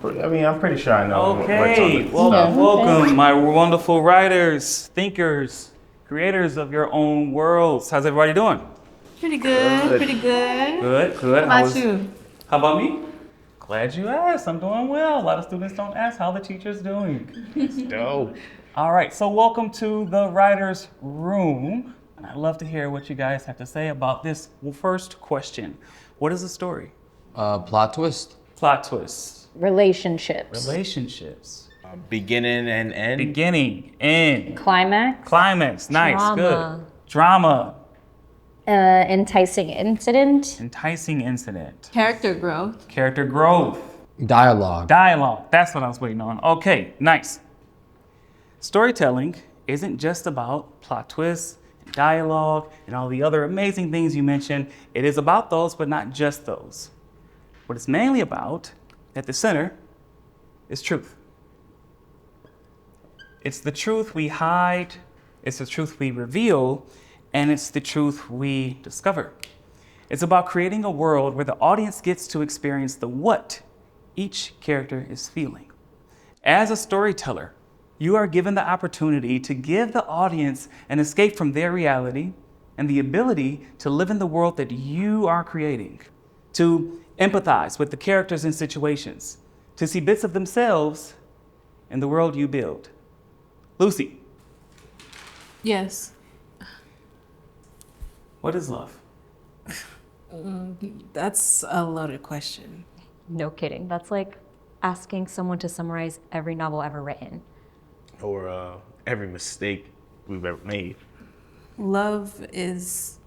I mean, I'm pretty sure I know. Okay, welcome, my wonderful writers, thinkers, creators of your own worlds. How's everybody doing? Pretty good, pretty good. Good. How about you? How about me? Glad you asked. I'm doing well. A lot of students don't ask how the teacher's doing. That's dope. All right, so welcome to the writer's room. And I'd love to hear what you guys have to say about this first question. What is a story? Plot twist. Plot twist. Relationships. Beginning and end. Beginning, end. Climax. Nice, Drama. good. Drama. Enticing incident. Character growth. Character growth. Dialogue. That's what I was waiting on. Okay, nice. Storytelling isn't just about plot twists, dialogue, and all the other amazing things you mentioned. It is about those, but not just those. What it's mainly about, at the center, is truth. It's the truth we hide, it's the truth we reveal, and it's the truth we discover. It's about creating a world where the audience gets to experience the what each character is feeling. As a storyteller, you are given the opportunity to give the audience an escape from their reality and the ability to live in the world that you are creating, to empathize with the characters and situations, to see bits of themselves in the world you build. Lucy. Yes. What is love? That's a loaded question. No kidding. That's like asking someone to summarize every novel ever written. Or every mistake we've ever made. Love is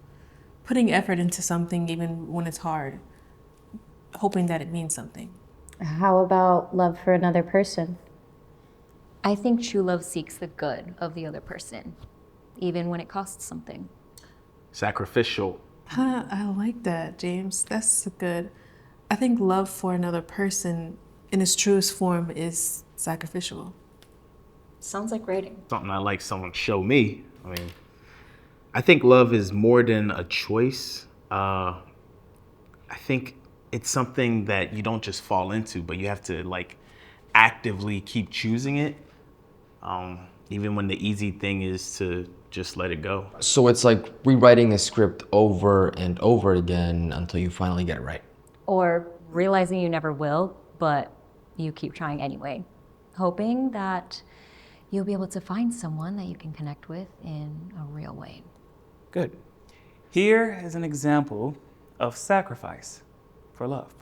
putting effort into something even when it's hard, hoping that it means something. How about love for another person? I think true love seeks the good of the other person, even when it costs something. Sacrificial. I like that, James. That's good. I think love for another person in its truest form is sacrificial. Sounds like writing. Something I like someone show me. I mean, I think love is more than a choice. I think it's something that you don't just fall into, but you have to like actively keep choosing it. Even when the easy thing is to just let it go. So it's like rewriting a script over and over again until you finally get it right. Or realizing you never will, but you keep trying anyway, hoping that you'll be able to find someone that you can connect with in a real way. Good. Here is an example of sacrifice for love.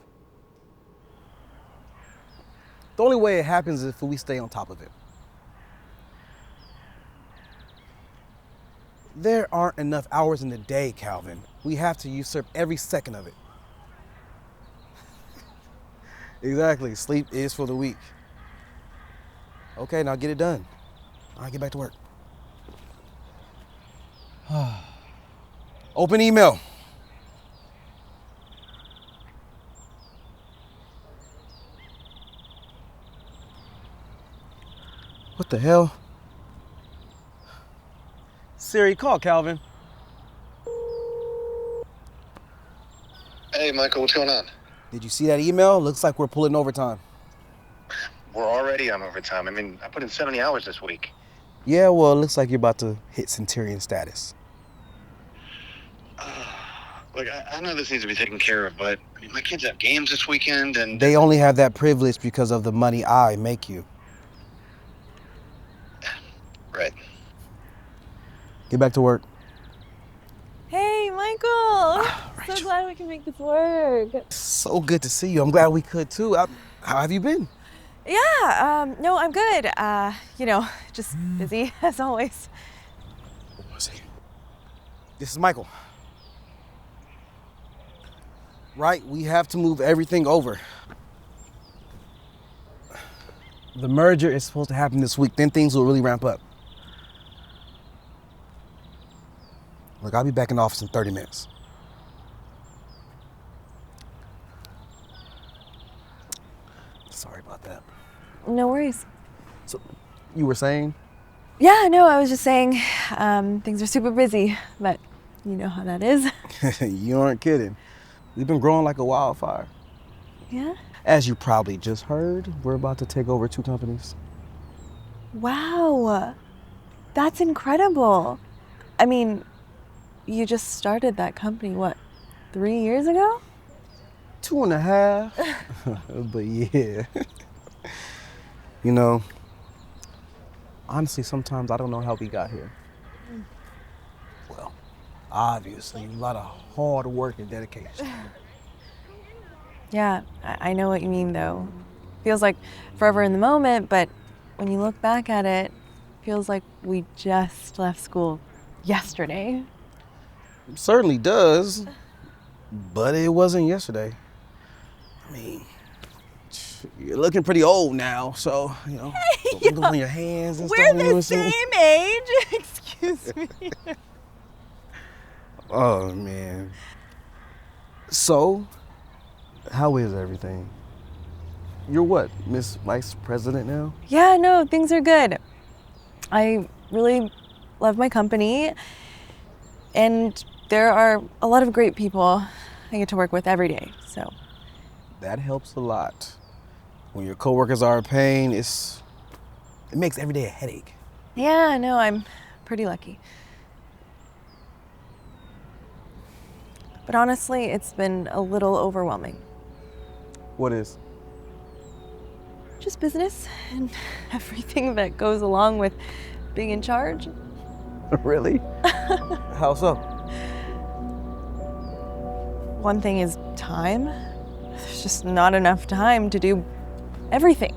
The only way it happens is if we stay on top of it. There aren't enough hours in the day, Calvin. We have to usurp every second of it. Exactly, sleep is for the weak. Okay, now get it done. All right, get back to work. Open email. What the hell? Siri, call Calvin. Hey, Michael, what's going on? Did you see that email? Looks like we're pulling overtime. We're already on overtime. I mean, I put in 70 hours this week. Yeah, well, it looks like you're about to hit Centurion status. Look, I know this needs to be taken care of, but I mean, my kids have games this weekend, and... They only have that privilege because of the money I make you. Right. Get back to work. Hey, Michael! So glad we can make this work. So good to see you. I'm glad we could too. How have you been? Yeah, no, I'm good. Just busy as always. One second. This is Michael. Right, we have to move everything over. The merger is supposed to happen this week, then things will really ramp up. Look, I'll be back in the office in 30 minutes. Sorry about that. No worries. So, you were saying? Yeah, no, I was just saying things are super busy, but you know how that is. You aren't kidding. We've been growing like a wildfire. Yeah? As you probably just heard, we're about to take over 2 companies. Wow, that's incredible. I mean, you just started that company, what, 3 years ago? 2.5. But yeah. You know, honestly, sometimes I don't know how we got here. Well, obviously, a lot of hard work and dedication. Yeah, I know what you mean, though. Feels like forever in the moment, but when you look back at it, feels like we just left school yesterday. It certainly does, but it wasn't yesterday. I mean, you're looking pretty old now, so, you know, wrinkles on your hands and We're stuff. the same age. Excuse me. Oh, man. So, how is everything? You're what, Miss Vice President now? Yeah, no, things are good. I really love my company, and there are a lot of great people I get to work with every day, so. That helps a lot. When your coworkers are a pain, it makes every day a headache. Yeah, no, I'm pretty lucky. But honestly, it's been a little overwhelming. What is? Just business and everything that goes along with being in charge. Really? How so? One thing is time. There's just not enough time to do everything.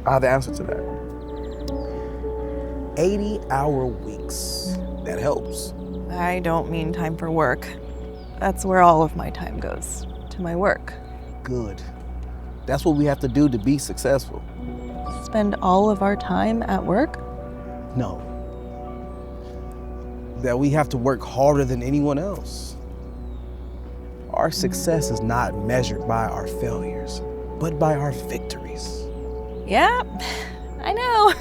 I have the answer to that. 80-hour weeks. That helps. I don't mean time for work. That's where all of my time goes, to my work. Good. That's what we have to do to be successful. Spend all of our time at work? No. That we have to work harder than anyone else. Our success is not measured by our failures, but by our victories. Yeah, I know.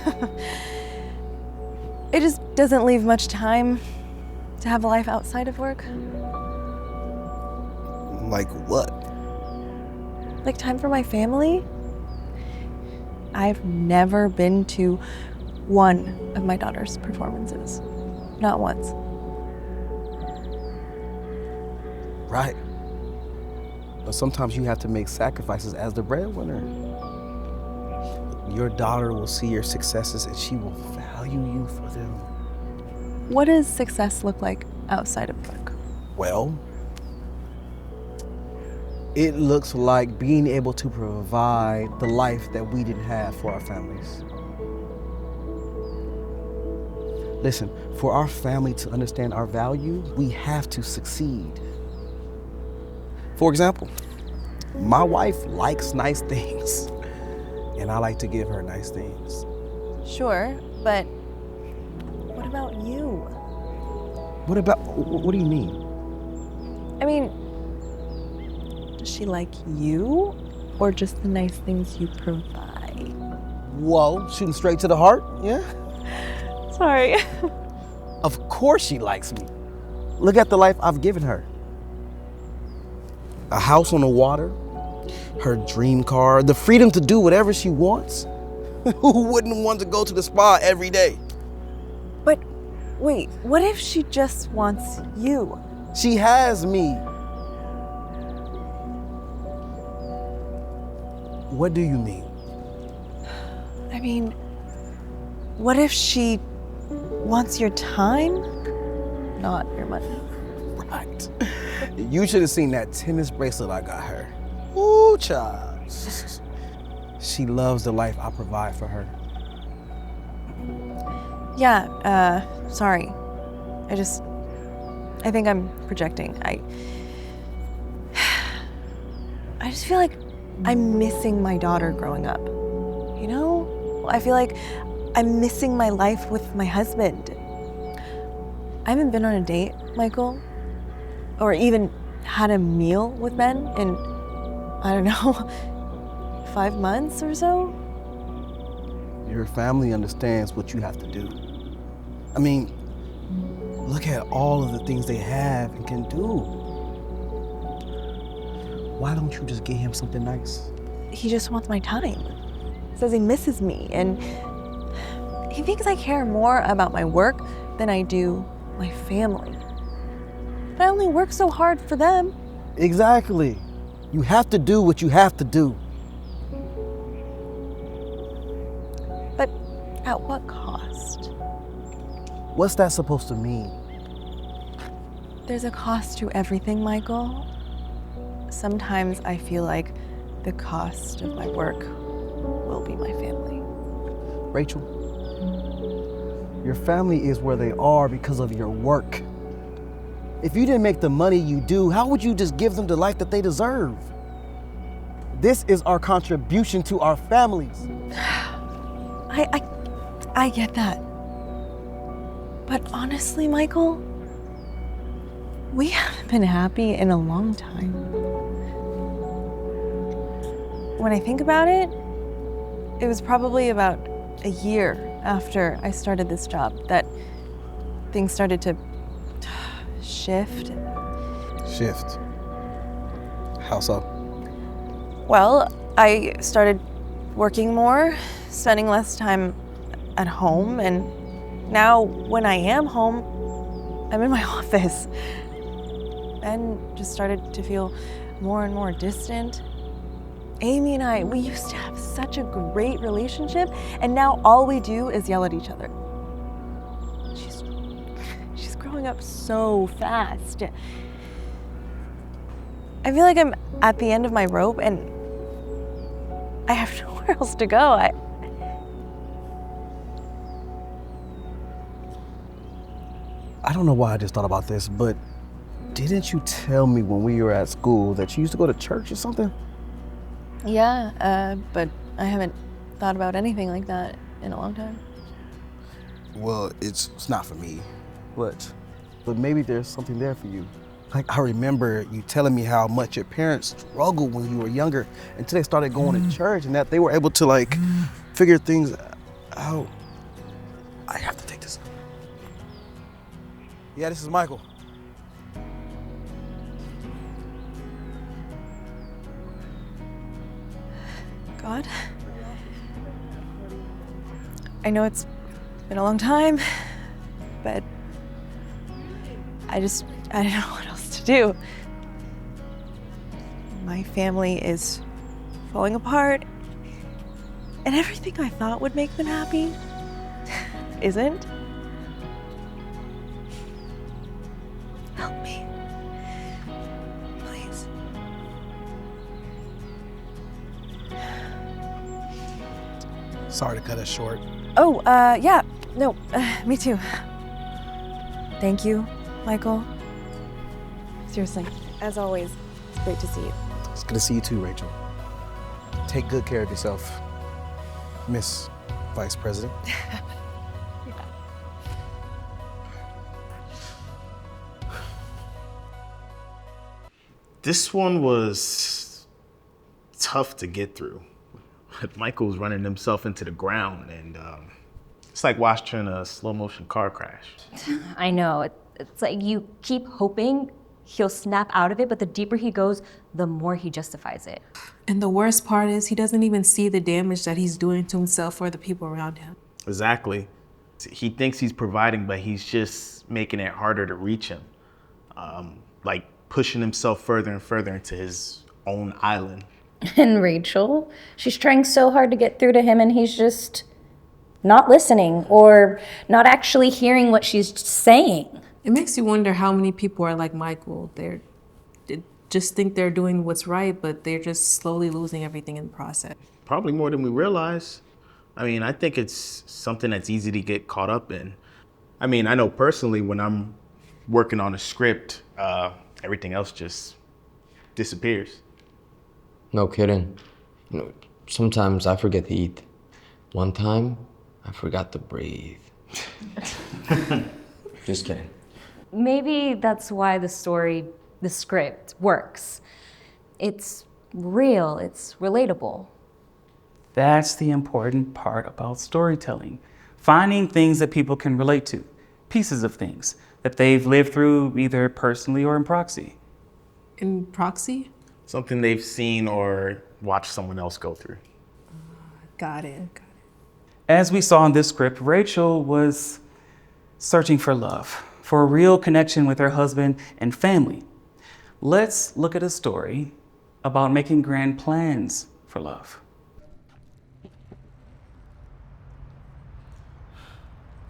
It just doesn't leave much time to have a life outside of work. Like what? Like time for my family. I've never been to one of my daughter's performances. Not once. Right. But sometimes you have to make sacrifices as the breadwinner. Your daughter will see your successes and she will value you for them. What does success look like outside of work? Well, it looks like being able to provide the life that we didn't have for our families. Listen, for our family to understand our value, we have to succeed. For example, my wife likes nice things, and I like to give her nice things. Sure, but what about you? What do you mean? I mean, does she like you or just the nice things you provide? Whoa, shooting straight to the heart, yeah? Sorry. Of course she likes me. Look at the life I've given her. A house on the water, her dream car, the freedom to do whatever she wants. Who wouldn't want to go to the spa every day? But wait, what if she just wants you? She has me. What do you mean? I mean, what if she wants your time, not your money? Right. You should have seen that tennis bracelet I got her. Ooh, child. She loves the life I provide for her. Yeah, sorry. I think I'm projecting. I just feel like I'm missing my daughter growing up. You know? I feel like I'm missing my life with my husband. I haven't been on a date, Michael, or even had a meal with Ben in, I don't know, 5 months or so. Your family understands what you have to do. I mean, look at all of the things they have and can do. Why don't you just get him something nice? he just wants my time. Says he misses me, and he thinks I care more about my work than I do my family. But I only work so hard for them. Exactly. You have to do what you have to do. But at what cost? What's that supposed to mean? There's a cost to everything, Michael. Sometimes I feel like the cost of my work will be my family. Rachel, your family is where they are because of your work. If you didn't make the money you do, how would you just give them the life that they deserve? This is our contribution to our families. I get that. But honestly, Michael, we haven't been happy in a long time. When I think about it, it was probably about a year after I started this job that things started to shift. Shift? How so? Well, I started working more, spending less time at home, and now when I am home, I'm in my office. Ben just started to feel more and more distant. Amy and I, we used to have such a great relationship, and now all we do is yell at each other. She's growing up so fast. I feel like I'm at the end of my rope, and I have nowhere else to go. I don't know why I just thought about this, but didn't you tell me when we were at school that you used to go to church or something? Yeah, but I haven't thought about anything like that in a long time. Well, it's not for me, but maybe there's something there for you. Like, I remember you telling me how much your parents struggled when you were younger until they started going to church and that they were able to, like, figure things out. I have to take this. Yeah, this is Michael. God, I know it's been a long time, but I don't know what else to do. My family is falling apart, and everything I thought would make them happy isn't. Help me, please. Sorry to cut us short. Oh, yeah, no, me too. Thank you, Michael. Seriously, as always, it's great to see you. It's good to see you too, Rachel. Take good care of yourself, Miss Vice President. This one was tough to get through. Michael's running himself into the ground, and it's like watching a slow motion car crash. I know. It's like you keep hoping he'll snap out of it, but the deeper he goes, the more he justifies it. And the worst part is he doesn't even see the damage that he's doing to himself or the people around him. Exactly. He thinks he's providing, but he's just making it harder to reach him. Like pushing himself further and further into his own island. And Rachel, she's trying so hard to get through to him, and he's just not listening or not actually hearing what she's saying. It makes you wonder how many people are like Michael. They just think they're doing what's right, but they're just slowly losing everything in the process. Probably more than we realize. I mean, I think it's something that's easy to get caught up in. I mean, I know personally when I'm working on a script, everything else just disappears. No kidding. You know, sometimes I forget to eat. One time, I forgot to breathe. Just kidding. Maybe that's why the script works. It's real, it's relatable. That's the important part about storytelling. Finding things that people can relate to, pieces of things that they've lived through either personally or in proxy. In proxy? Something they've seen or watched someone else go through. Got it. As we saw in this script, Rachel was searching for love, for a real connection with her husband and family. Let's look at a story about making grand plans for love.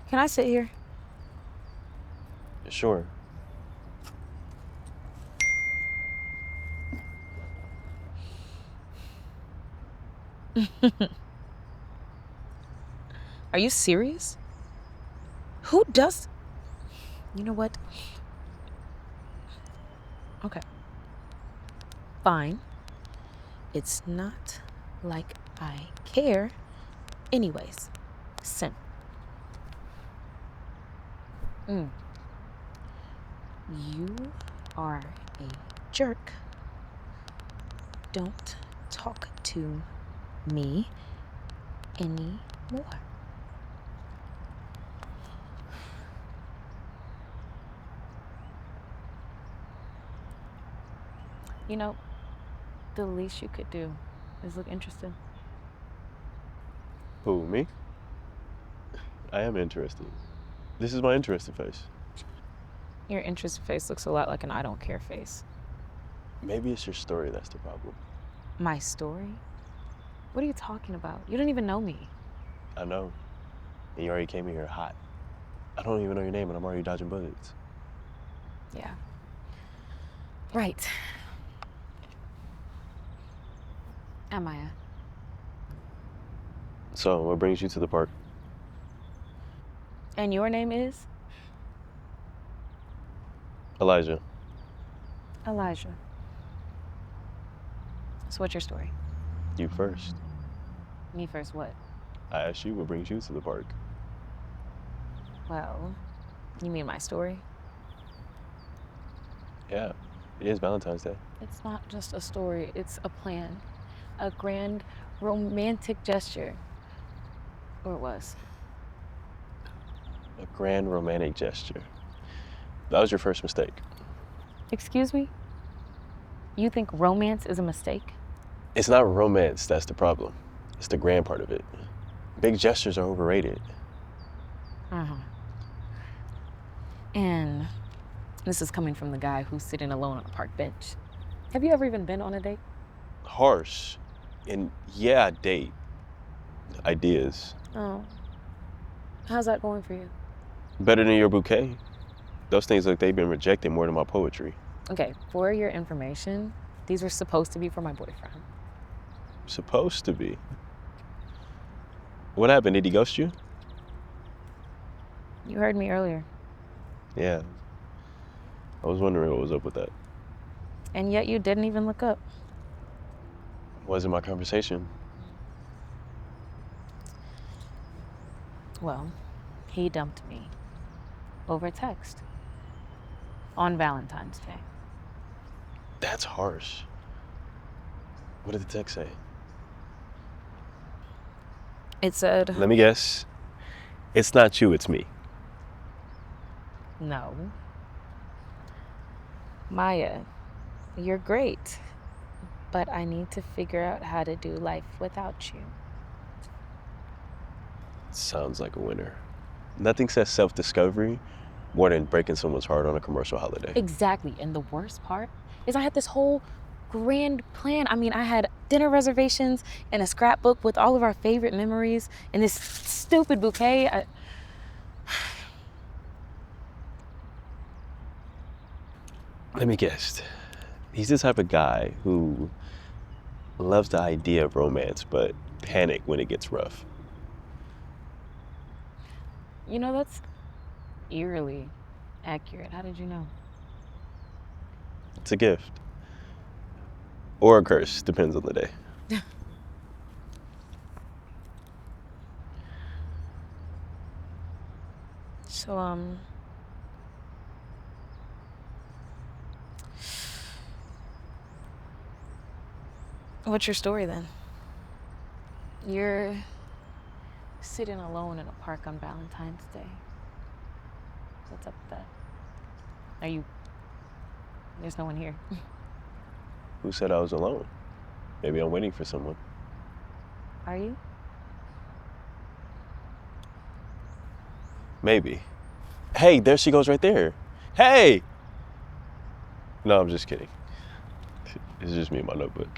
Can I sit here? Sure. Are you serious? Who does? You know what? Okay. Fine. It's not like I care. Anyways, Sin. You are a jerk. Don't talk to me anymore. You know, the least you could do is look interested. Who, me? I am interested. This is my interested face. Your interested face looks a lot like an I don't care face. Maybe it's your story that's the problem. My story? What are you talking about? You don't even know me. I know. And you already came in here hot. I don't even know your name and I'm already dodging bullets. Yeah. Right. Am I? So, what brings you to the park? And your name is? Elijah. Elijah. So what's your story? You first. Me first what? I asked you what brings you to the park. Well, you mean my story? Yeah, it is Valentine's Day. It's not just a story, it's a plan. A grand romantic gesture. Or it was. A grand romantic gesture. That was your first mistake. Excuse me? You think romance is a mistake? It's not romance that's the problem. It's the grand part of it. Big gestures are overrated. Uh-huh. And this is coming from the guy who's sitting alone on a park bench. Have you ever even been on a date? Harsh. And yeah, date. Ideas. Oh. How's that going for you? Better than your bouquet. Those things look they've been rejected more than my poetry. Okay, for your information, these were supposed to be for my boyfriend. Supposed to be. What happened? Did he ghost you? You heard me earlier. Yeah. I was wondering what was up with that. And yet you didn't even look up. Wasn't my conversation. Well, he dumped me over text on Valentine's Day. That's harsh. What did the text say? It said... Let me guess. It's not you, it's me. No. Maya, you're great, but I need to figure out how to do life without you. Sounds like a winner. Nothing says self-discovery more than breaking someone's heart on a commercial holiday. Exactly, and the worst part is I had this whole grand plan. I mean, I had dinner reservations and a scrapbook with all of our favorite memories and this stupid bouquet. Let me guess. He's the type of guy who loves the idea of romance, but panic when it gets rough. You know, that's eerily accurate. How did you know? It's a gift. Or a curse, depends on the day. So, what's your story then? You're sitting alone in a park on Valentine's Day. What's up with that? There's no one here. Who said I was alone? Maybe I'm waiting for someone. Are you? Maybe. Hey, there she goes right there. Hey! No, I'm just kidding. It's just me and my notebook.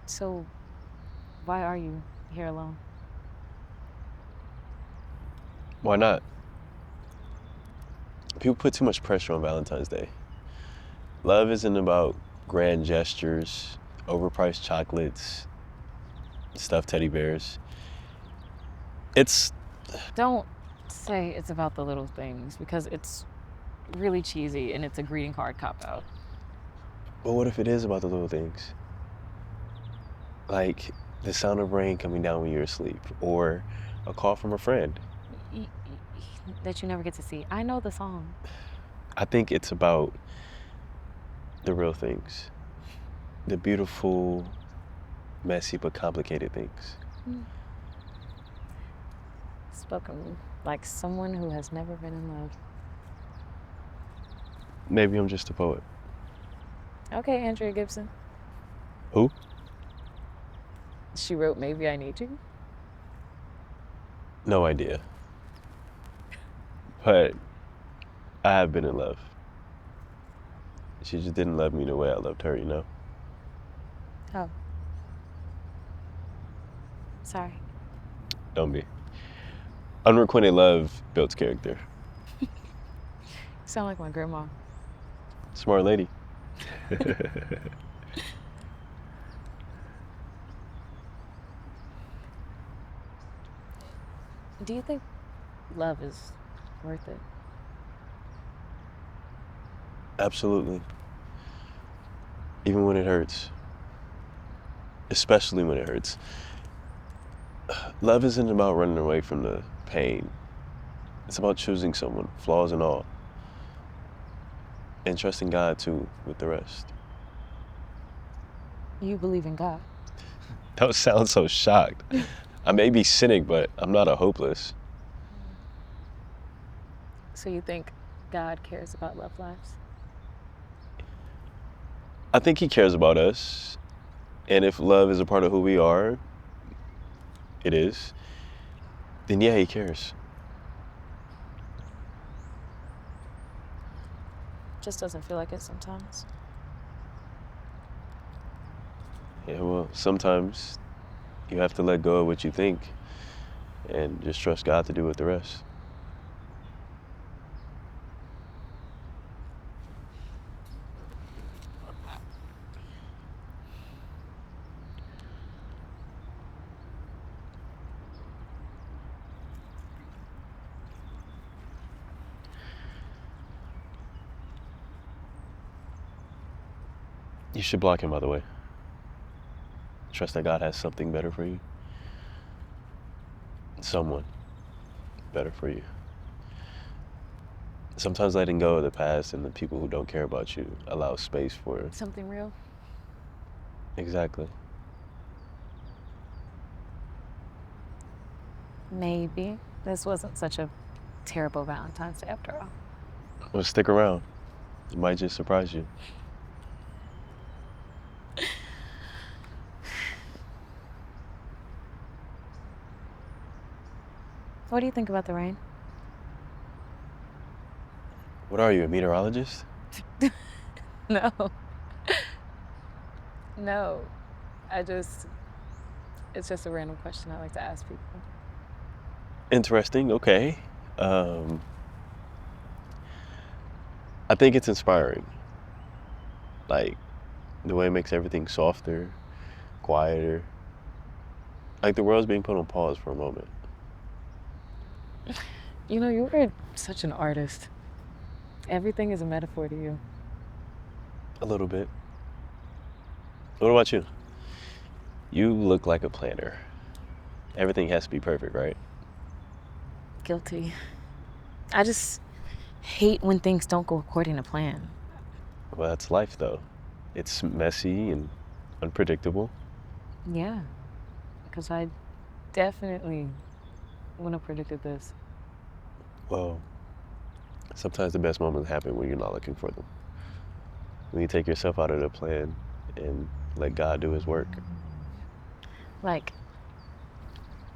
So, why are you here alone? Why not? People put too much pressure on Valentine's Day. Love isn't about grand gestures, overpriced chocolates, stuffed teddy bears. It's... Don't say it's about the little things, because it's really cheesy and it's a greeting card cop-out. But what if it is about the little things? Like the sound of rain coming down when you're asleep, or a call from a friend. That you never get to see. I know the song. I think it's about the real things. The beautiful, messy, but complicated things. Spoken like someone who has never been in love. Maybe I'm just a poet. Okay, Andrea Gibson. Who? She wrote Maybe I Need You. No idea. But I have been in love. She just didn't love me the way I loved her, you know? Oh. Sorry. Don't be. Unrequited love builds character. You sound like my grandma. Smart lady. Do you think love is worth it? Absolutely. Even when it hurts. Especially when it hurts. Love isn't about running away from the pain. It's about choosing someone, flaws and all. And trusting God too, with the rest. You believe in God? Don't sound so shocked. I may be cynic, but I'm not a hopeless. So you think God cares about love lives? I think he cares about us. And if love is a part of who we are, it is, then yeah, he cares. Just doesn't feel like it sometimes. Yeah, well, sometimes you have to let go of what you think and just trust God to do with the rest. You should block him, by the way. Trust that God has something better for you. Someone better for you. Sometimes letting go of the past and the people who don't care about you allows space for... Something real? Exactly. Maybe this wasn't such a terrible Valentine's Day after all. Well, stick around. It might just surprise you. What do you think about the rain? What are you, a meteorologist? No. No. It's just a random question I like to ask people. Interesting, okay. I think it's inspiring. Like, the way it makes everything softer, quieter. Like the world's being put on pause for a moment. You know, you're such an artist. Everything is a metaphor to you. A little bit. What about you? You look like a planner. Everything has to be perfect, right? Guilty. I just hate when things don't go according to plan. Well, that's life, though. It's messy and unpredictable. Yeah, because I definitely wouldn't have predicted this. Well, sometimes the best moments happen when you're not looking for them. When you take yourself out of the plan and let God do his work. Like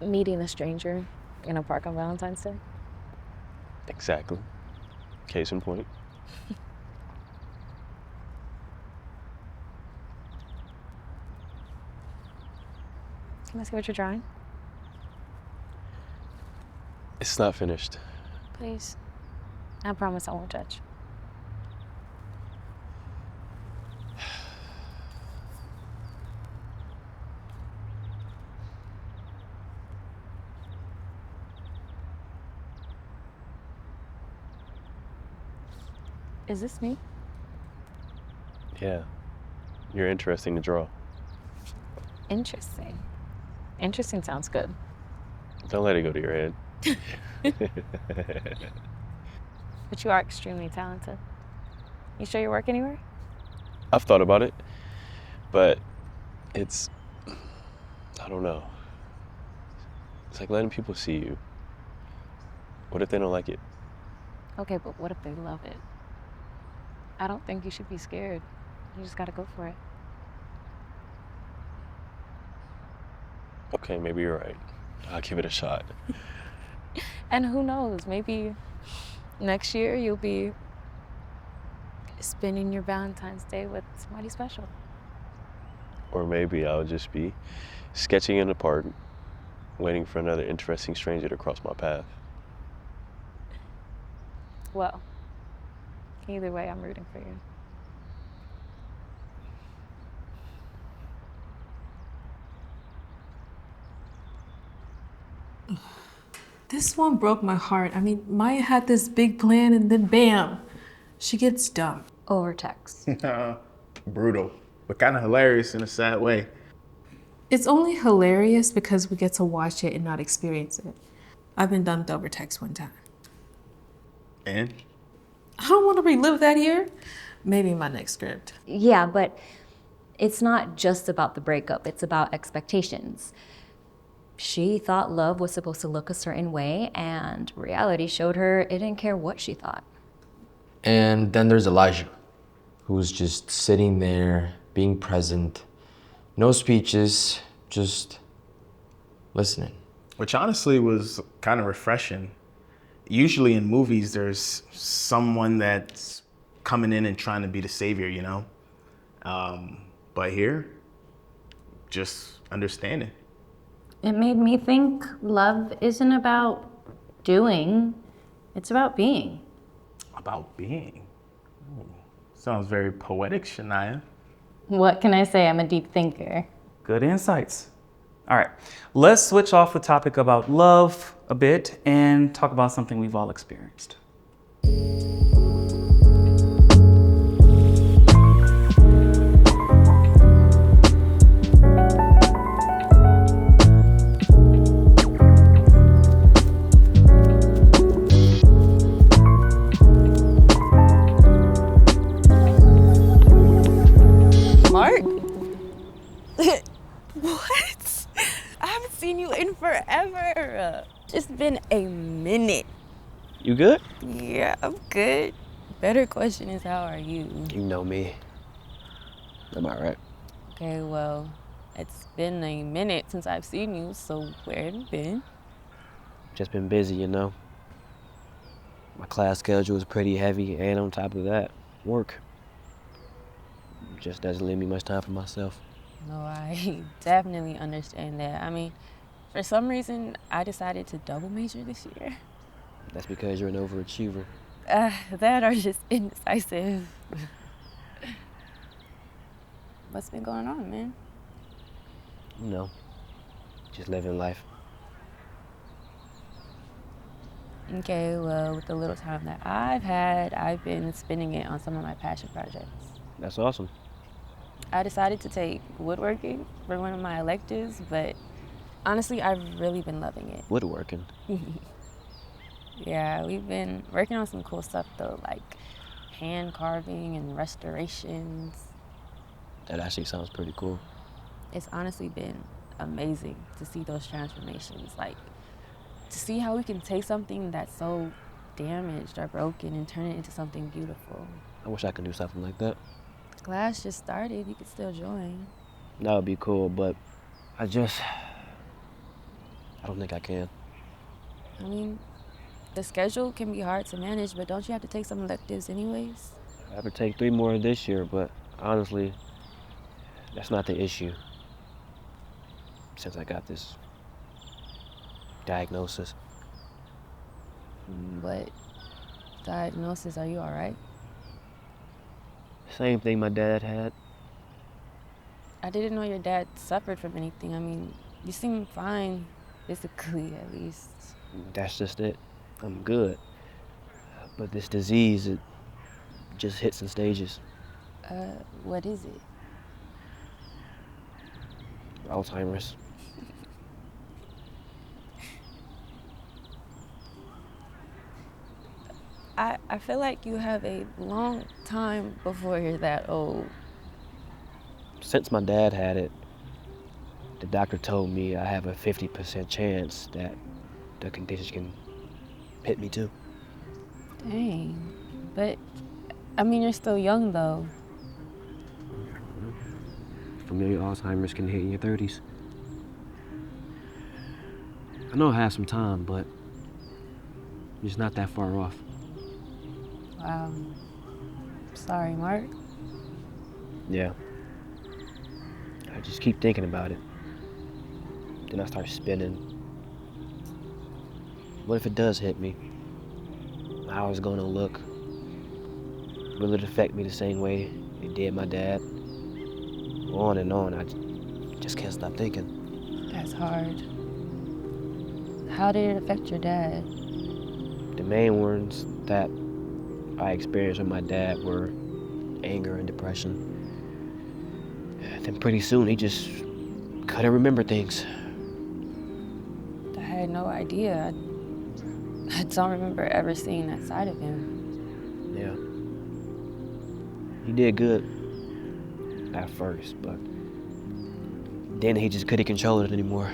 meeting a stranger in a park on Valentine's Day. Exactly. Case in point. Can I see what you're drawing? It's not finished. Please. I promise I won't judge. Is this me? Yeah. You're interesting to draw. Interesting. Interesting sounds good. Don't let it go to your head. But you are extremely talented. You show your work anywhere? I've thought about it, but I don't know. It's like letting people see you. What if they don't like it? Okay, but what if they love it? I don't think you should be scared. You just gotta go for it. Okay, maybe you're right. I'll give it a shot. And who knows, maybe next year you'll be spending your Valentine's Day with somebody special. Or maybe I'll just be sketching in the park, waiting for another interesting stranger to cross my path. Well, either way, I'm rooting for you. This one broke my heart. I mean, Maya had this big plan and then bam, she gets dumped. Over text. Brutal, but kind of hilarious in a sad way. It's only hilarious because we get to watch it and not experience it. I've been dumped over text one time. And? I don't want to relive that year. Maybe my next script. Yeah, but it's not just about the breakup, it's about expectations. She thought love was supposed to look a certain way, and reality showed her it didn't care what she thought. And then there's Elijah, who's just sitting there, being present. No speeches, just listening. Which honestly was kind of refreshing. Usually in movies, there's someone that's coming in and trying to be the savior, you know? But here, just understanding. It made me think love isn't about doing, it's about being. About being? Ooh, sounds very poetic, Shania. What can I say? I'm a deep thinker. Good insights. All right, let's switch off the topic about love a bit and talk about something we've all experienced. Mark? What? I haven't seen you in forever. It's been a minute. You good? Yeah, I'm good. Better question is, how are you? You know me. I'm all right. Okay, well, it's been a minute since I've seen you, so where have you been? Just been busy, you know. My class schedule is pretty heavy, and on top of that, work. Just doesn't leave me much time for myself. No, I definitely understand that. I mean, for some reason, I decided to double major this year. That's because you're an overachiever. That or just indecisive. What's been going on, man? You know, just living life. Okay, well, with the little time that I've had, I've been spending it on some of my passion projects. That's awesome. I decided to take woodworking for one of my electives, but honestly, I've really been loving it. Woodworking? Yeah, we've been working on some cool stuff though, like hand carving and restorations. That actually sounds pretty cool. It's honestly been amazing to see those transformations. Like, to see how we can take something that's so damaged or broken and turn it into something beautiful. I wish I could do something like that. Class just started. You could still join. That would be cool, but I don't think I can. I mean, the schedule can be hard to manage, but don't you have to take some electives anyways? I have to take 3 more this year, but honestly, that's not the issue. Since I got this diagnosis. What diagnosis? Are you all right? Same thing my dad had. I didn't know your dad suffered from anything. I mean, you seem fine, physically at least. That's just it. I'm good. But this disease, it just hits in stages. What is it? Alzheimer's. I feel like you have a long time before you're that old. Since my dad had it, the doctor told me I have a 50% chance that the condition can hit me too. Dang. But, I mean, you're still young though. Familiar Alzheimer's can hit in your 30s. I know I have some time, but it's not that far off. Wow. Sorry, Mark. Yeah. I just keep thinking about it. Then I start spinning. What if it does hit me? How is it gonna look? Will it affect me the same way it did my dad? On and on, I just can't stop thinking. That's hard. How did it affect your dad? The main ones that I experienced with my dad were anger and depression. Then pretty soon he just couldn't remember things. I had no idea. I don't remember ever seeing that side of him. Yeah. He did good at first, but then he just couldn't control it anymore.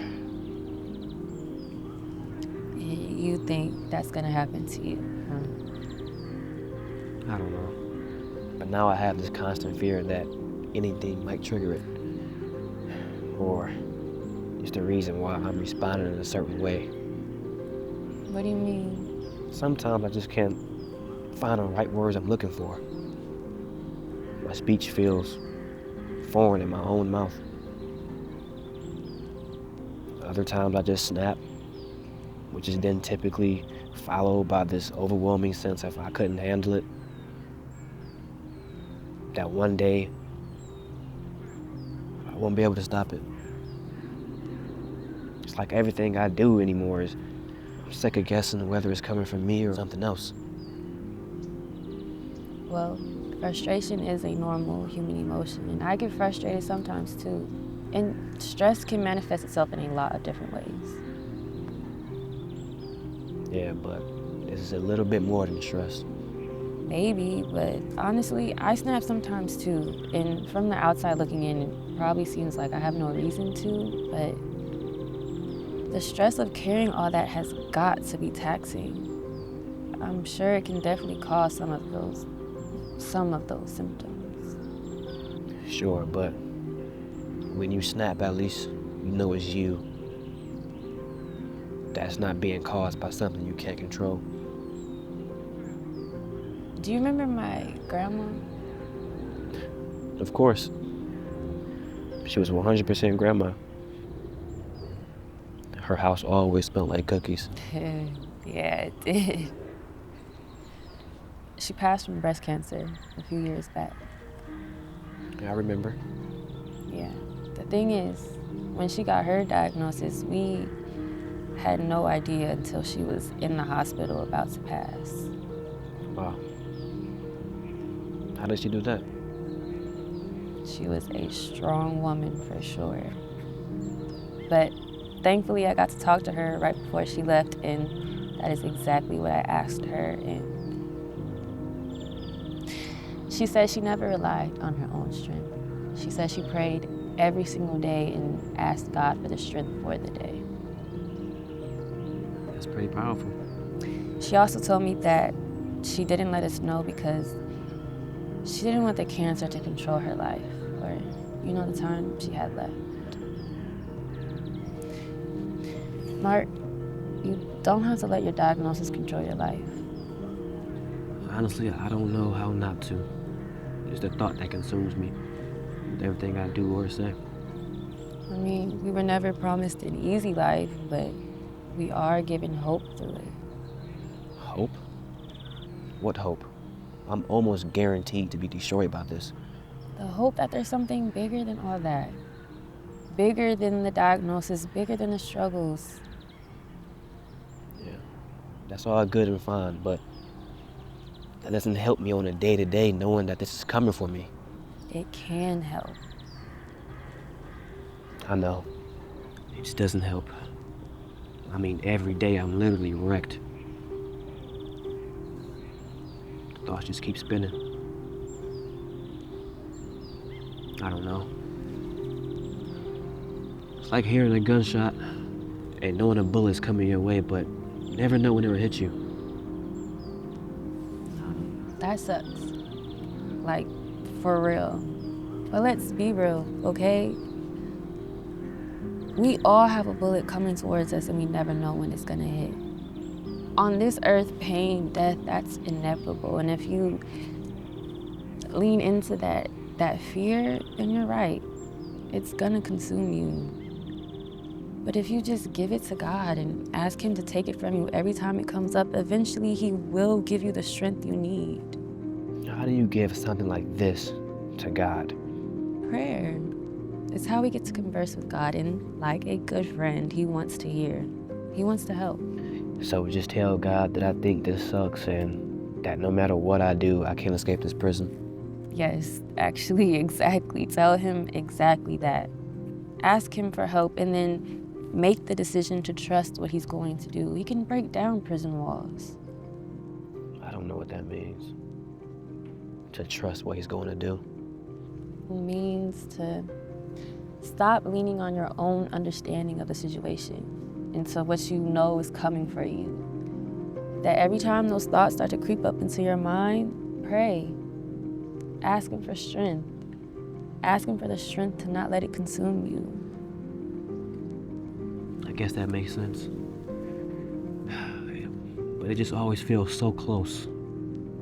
You think that's gonna happen to you, huh? I don't know. But now I have this constant fear that anything might trigger it. Or it's the reason why I'm responding in a certain way. What do you mean? Sometimes I just can't find the right words I'm looking for. My speech feels foreign in my own mouth. Other times I just snap, which is then typically followed by this overwhelming sense of I couldn't handle it. That one day, I won't be able to stop it. It's like everything I do anymore is I'm second guessing whether it's coming from me or something else. Well, frustration is a normal human emotion, and I get frustrated sometimes too. And stress can manifest itself in a lot of different ways. Yeah, but this is a little bit more than stress. Maybe, but honestly, I snap sometimes too. And from the outside looking in, it probably seems like I have no reason to, but the stress of carrying all that has got to be taxing. I'm sure it can definitely cause some of those symptoms. Sure, but when you snap, at least you know it's you. That's not being caused by something you can't control. Do you remember my grandma? Of course. She was 100% grandma. Her house always smelled like cookies. Yeah, it did. She passed from breast cancer a few years back. I remember. Yeah. The thing is, when she got her diagnosis, we had no idea until she was in the hospital about to pass. Wow. How did she do that? She was a strong woman for sure. But thankfully I got to talk to her right before she left, and that is exactly what I asked her. And she said she never relied on her own strength. She said she prayed every single day and ask God for the strength for the day. That's pretty powerful. She also told me that she didn't let us know because she didn't want the cancer to control her life, or, you know, the time she had left. Mark, you don't have to let your diagnosis control your life. Honestly, I don't know how not to. It's the thought that consumes me with everything I do or say. I mean, we were never promised an easy life, but we are given hope through it. Hope? What hope? I'm almost guaranteed to be destroyed by this. The hope that there's something bigger than all that. Bigger than the diagnosis, bigger than the struggles. Yeah, that's all good and fine, but that doesn't help me on a day-to-day knowing that this is coming for me. It can help. I know. It just doesn't help. I mean, every day I'm literally wrecked. Thoughts just keep spinning. I don't know. It's like hearing a gunshot and knowing a bullet's coming your way, but you never know when it will hit you. That sucks. Like, for real. But let's be real, okay? We all have a bullet coming towards us and we never know when it's gonna hit. On this earth, pain, death, that's inevitable. And if you lean into that fear, then you're right. It's gonna consume you. But if you just give it to God and ask Him to take it from you every time it comes up, eventually He will give you the strength you need. How do you give something like this to God? Prayer. It's how we get to converse with God, and like a good friend, He wants to hear. He wants to help. So just tell God that I think this sucks and that no matter what I do, I can't escape this prison. Yes, actually, exactly. Tell Him exactly that. Ask Him for help and then make the decision to trust what He's going to do. He can break down prison walls. I don't know what that means. To trust what He's going to do. It means to stop leaning on your own understanding of the situation into what you know is coming for you. That every time those thoughts start to creep up into your mind, pray. Ask Him for strength. Ask Him for the strength to not let it consume you. I guess that makes sense. But it just always feels so close.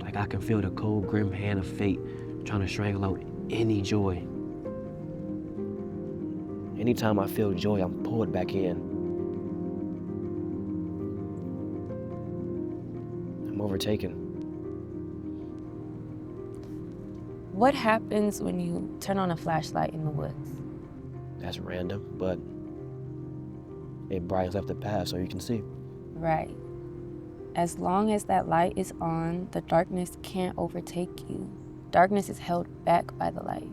Like I can feel the cold, grim hand of fate trying to strangle out any joy. Anytime I feel joy, I'm pulled back in. I'm overtaken. What happens when you turn on a flashlight in the woods? That's random, but it brightens up the path so you can see. Right. As long as that light is on, the darkness can't overtake you. Darkness is held back by the light.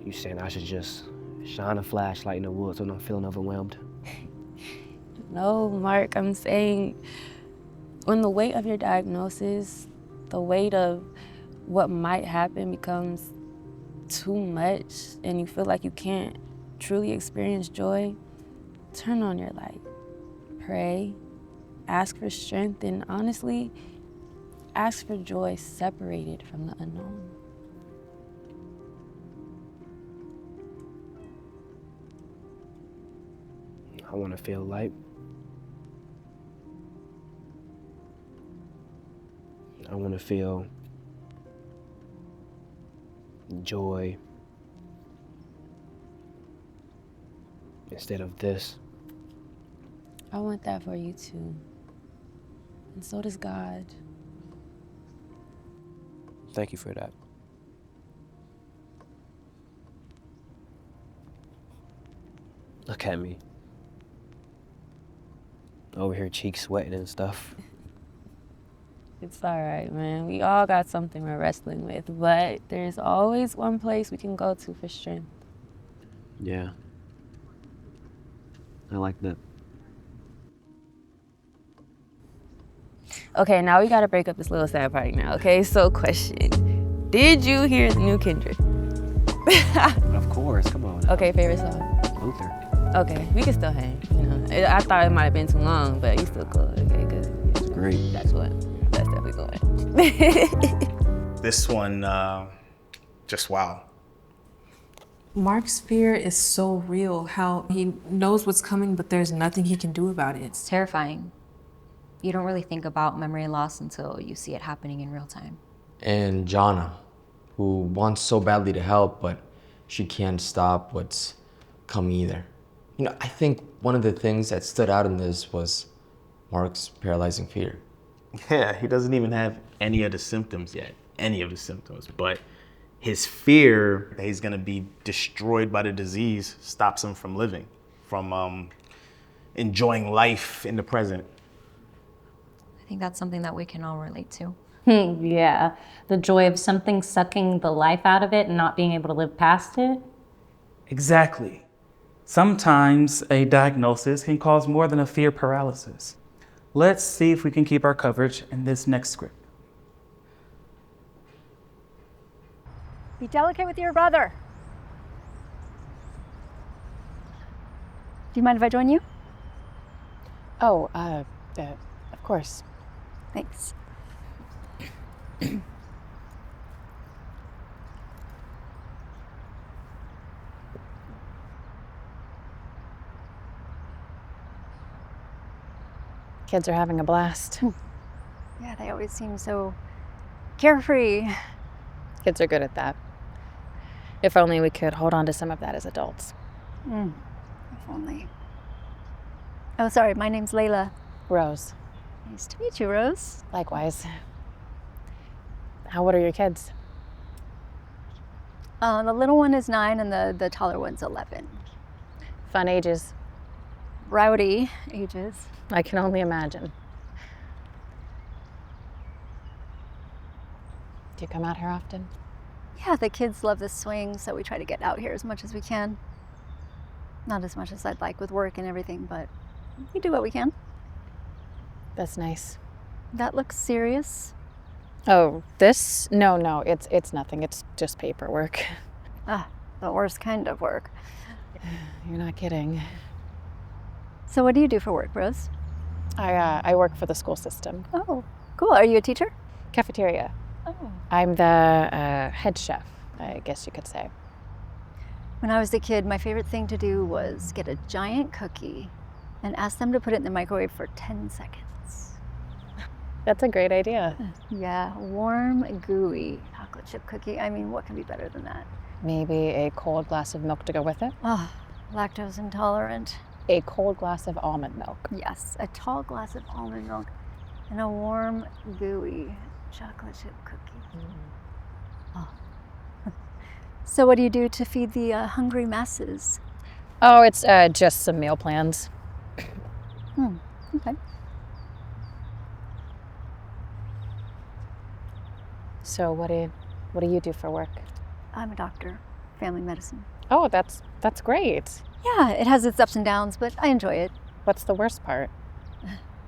You saying I should just shine a flashlight in the woods when I'm feeling overwhelmed? No, Mark, I'm saying when the weight of your diagnosis, the weight of what might happen becomes too much and you feel like you can't truly experience joy, turn on your light. Pray, ask for strength, and honestly, ask for joy separated from the unknown. I want to feel light. I want to feel joy instead of this. I want that for you too. And so does God. Thank you for that. Look at me. Over here, cheeks sweating and stuff. It's all right, man. We all got something we're wrestling with, but there's always one place we can go to for strength. Yeah. I like that. Okay, now we gotta break up this little sad party now, okay? So question, did you hear the new Kendrick? Of course, come on. Okay, favorite song? Luther. Okay, we can still hang, you know. I thought it might have been too long, but you still cool, okay, good. It's great. That's definitely going. This one, just wow. Mark's fear is so real, how he knows what's coming, but there's nothing he can do about it. It's terrifying. You don't really think about memory loss until you see it happening in real time. And Jana, who wants so badly to help, but she can't stop what's coming either. You know, I think one of the things that stood out in this was Mark's paralyzing fear. Yeah, he doesn't even have any of the symptoms yet, but his fear that he's gonna be destroyed by the disease stops him from living, from enjoying life in the present. I think that's something that we can all relate to. Yeah, the joy of something sucking the life out of it and not being able to live past it. Exactly. Sometimes a diagnosis can cause more than a fear paralysis. Let's see if we can keep our coverage in this next script. Be delicate with your brother. Do you mind if I join you? Oh, of course. Thanks. Kids are having a blast. Yeah, they always seem so carefree. Kids are good at that. If only we could hold on to some of that as adults. If only. Oh, sorry, my name's Layla. Rose. Nice to meet you, Rose. Likewise. How old are your kids? The little one is 9 and the taller one's 11. Fun ages. Rowdy ages. I can only imagine. Do you come out here often? Yeah, the kids love the swing, so we try to get out here as much as we can. Not as much as I'd like with work and everything, but we do what we can. That's nice. That looks serious. Oh, this? No, it's nothing. It's just paperwork. Ah, the worst kind of work. You're not kidding. So what do you do for work, Rose? I work for the school system. Oh, cool. Are you a teacher? Cafeteria. Oh. I'm the head chef, I guess you could say. When I was a kid, my favorite thing to do was get a giant cookie and ask them to put it in the microwave for 10 seconds. That's a great idea. Yeah, warm, gooey chocolate chip cookie. I mean, what can be better than that? Maybe a cold glass of milk to go with it? Oh, lactose intolerant. A cold glass of almond milk. Yes, a tall glass of almond milk and a warm, gooey chocolate chip cookie. Oh. So what do you do to feed the hungry masses? Oh, it's just some meal plans. Okay. So what do you do for work? I'm a doctor, family medicine. Oh, that's great. Yeah, it has its ups and downs, but I enjoy it. What's the worst part?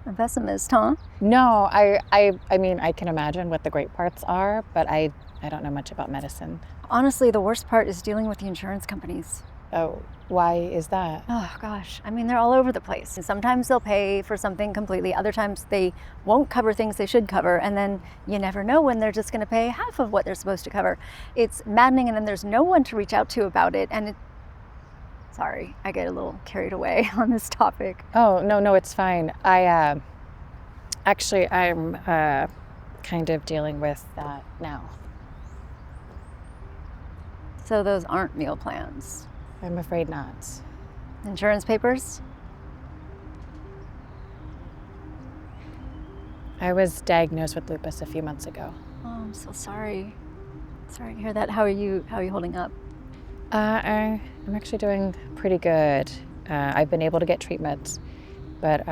A pessimist, huh? No, I mean, I can imagine what the great parts are, but I don't know much about medicine. Honestly, the worst part is dealing with the insurance companies. Oh, why is that? Oh gosh, I mean, they're all over the place. Sometimes they'll pay for something completely, other times they won't cover things they should cover, and then you never know when they're just gonna pay half of what they're supposed to cover. It's maddening, and then there's no one to reach out to about it, and sorry, I get a little carried away on this topic. Oh, no, it's fine. I'm kind of dealing with that now. So those aren't meal plans? I'm afraid not. Insurance papers? I was diagnosed with lupus a few months ago. Oh, I'm so sorry. Sorry to hear that. How are you holding up? I'm actually doing pretty good. I've been able to get treatment, but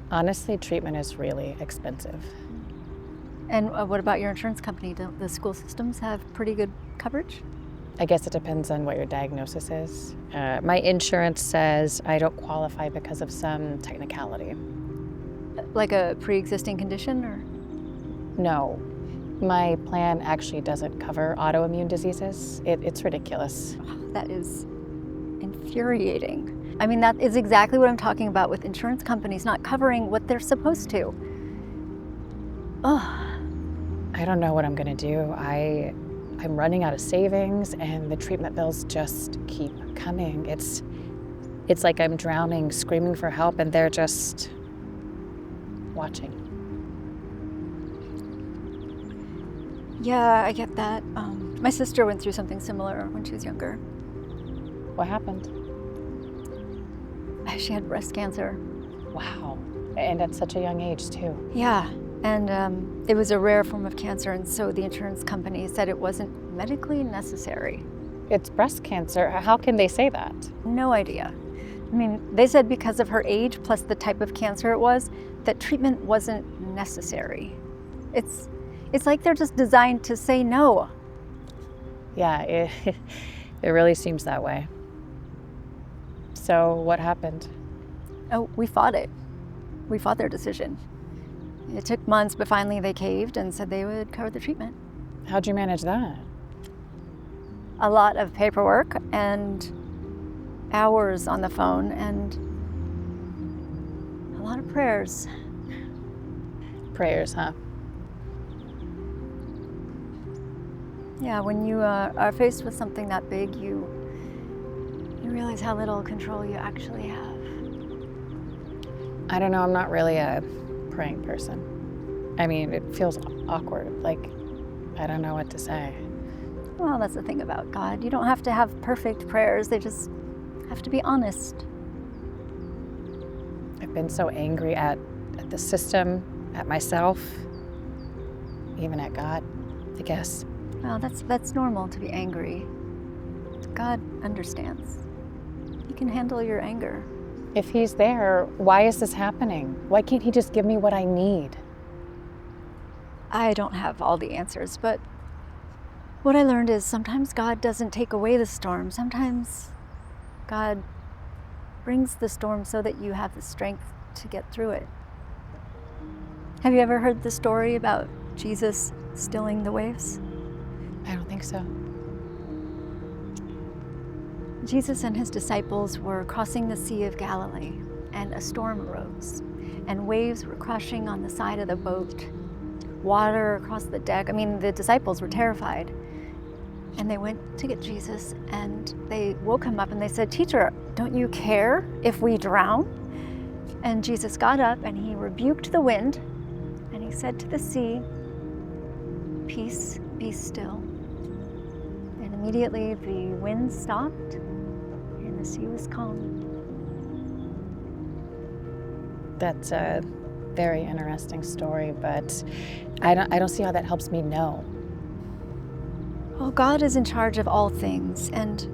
honestly, treatment is really expensive. And what about your insurance company? Do the school systems have pretty good coverage? I guess it depends on what your diagnosis is. My insurance says I don't qualify because of some technicality. Like a pre-existing condition, or? No. My plan actually doesn't cover autoimmune diseases. It's ridiculous. That is infuriating. I mean, that is exactly what I'm talking about with insurance companies not covering what they're supposed to. Ugh. I don't know what I'm gonna do. I'm running out of savings and the treatment bills just keep coming. It's like I'm drowning, screaming for help, and they're just watching. Yeah, I get that. My sister went through something similar when she was younger. What happened? She had breast cancer. Wow. And at such a young age, too. Yeah, and it was a rare form of cancer, and so the insurance company said it wasn't medically necessary. It's breast cancer. How can they say that? No idea. I mean, they said because of her age plus the type of cancer it was, that treatment wasn't necessary. It's like they're just designed to say no. Yeah, it really seems that way. So what happened? Oh, we fought it. We fought their decision. It took months, but finally they caved and said they would cover the treatment. How'd you manage that? A lot of paperwork and hours on the phone and a lot of prayers. Prayers, huh? Yeah, when you are faced with something that big, you realize how little control you actually have. I don't know, I'm not really a praying person. I mean, it feels awkward, like I don't know what to say. Well, that's the thing about God. You don't have to have perfect prayers, they just have to be honest. I've been so angry at the system, at myself, even at God, I guess. Well, that's normal to be angry. God understands. He can handle your anger. If he's there, why is this happening? Why can't he just give me what I need? I don't have all the answers, but what I learned is sometimes God doesn't take away the storm. Sometimes God brings the storm so that you have the strength to get through it. Have you ever heard the story about Jesus stilling the waves? I don't think so. Jesus and his disciples were crossing the Sea of Galilee, and a storm arose, and waves were crashing on the side of the boat, water across the deck. I mean, the disciples were terrified. And they went to get Jesus, and they woke him up, and they said, "Teacher, don't you care if we drown?" And Jesus got up, and he rebuked the wind, and he said to the sea, "Peace, be still." And immediately the wind stopped, and the sea was calm. That's a very interesting story, but I don't see how that helps me know. Well, God is in charge of all things, and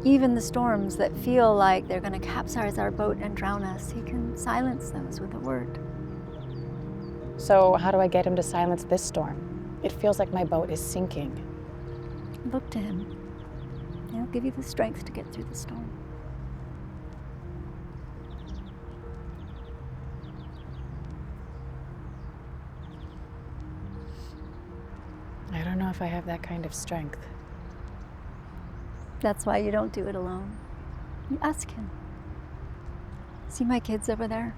even the storms that feel like they're going to capsize our boat and drown us, he can silence those with a word. So how do I get him to silence this storm? It feels like my boat is sinking. Look to him. He'll give you the strength to get through the storm. I don't know if I have that kind of strength. That's why you don't do it alone. You ask him. See my kids over there?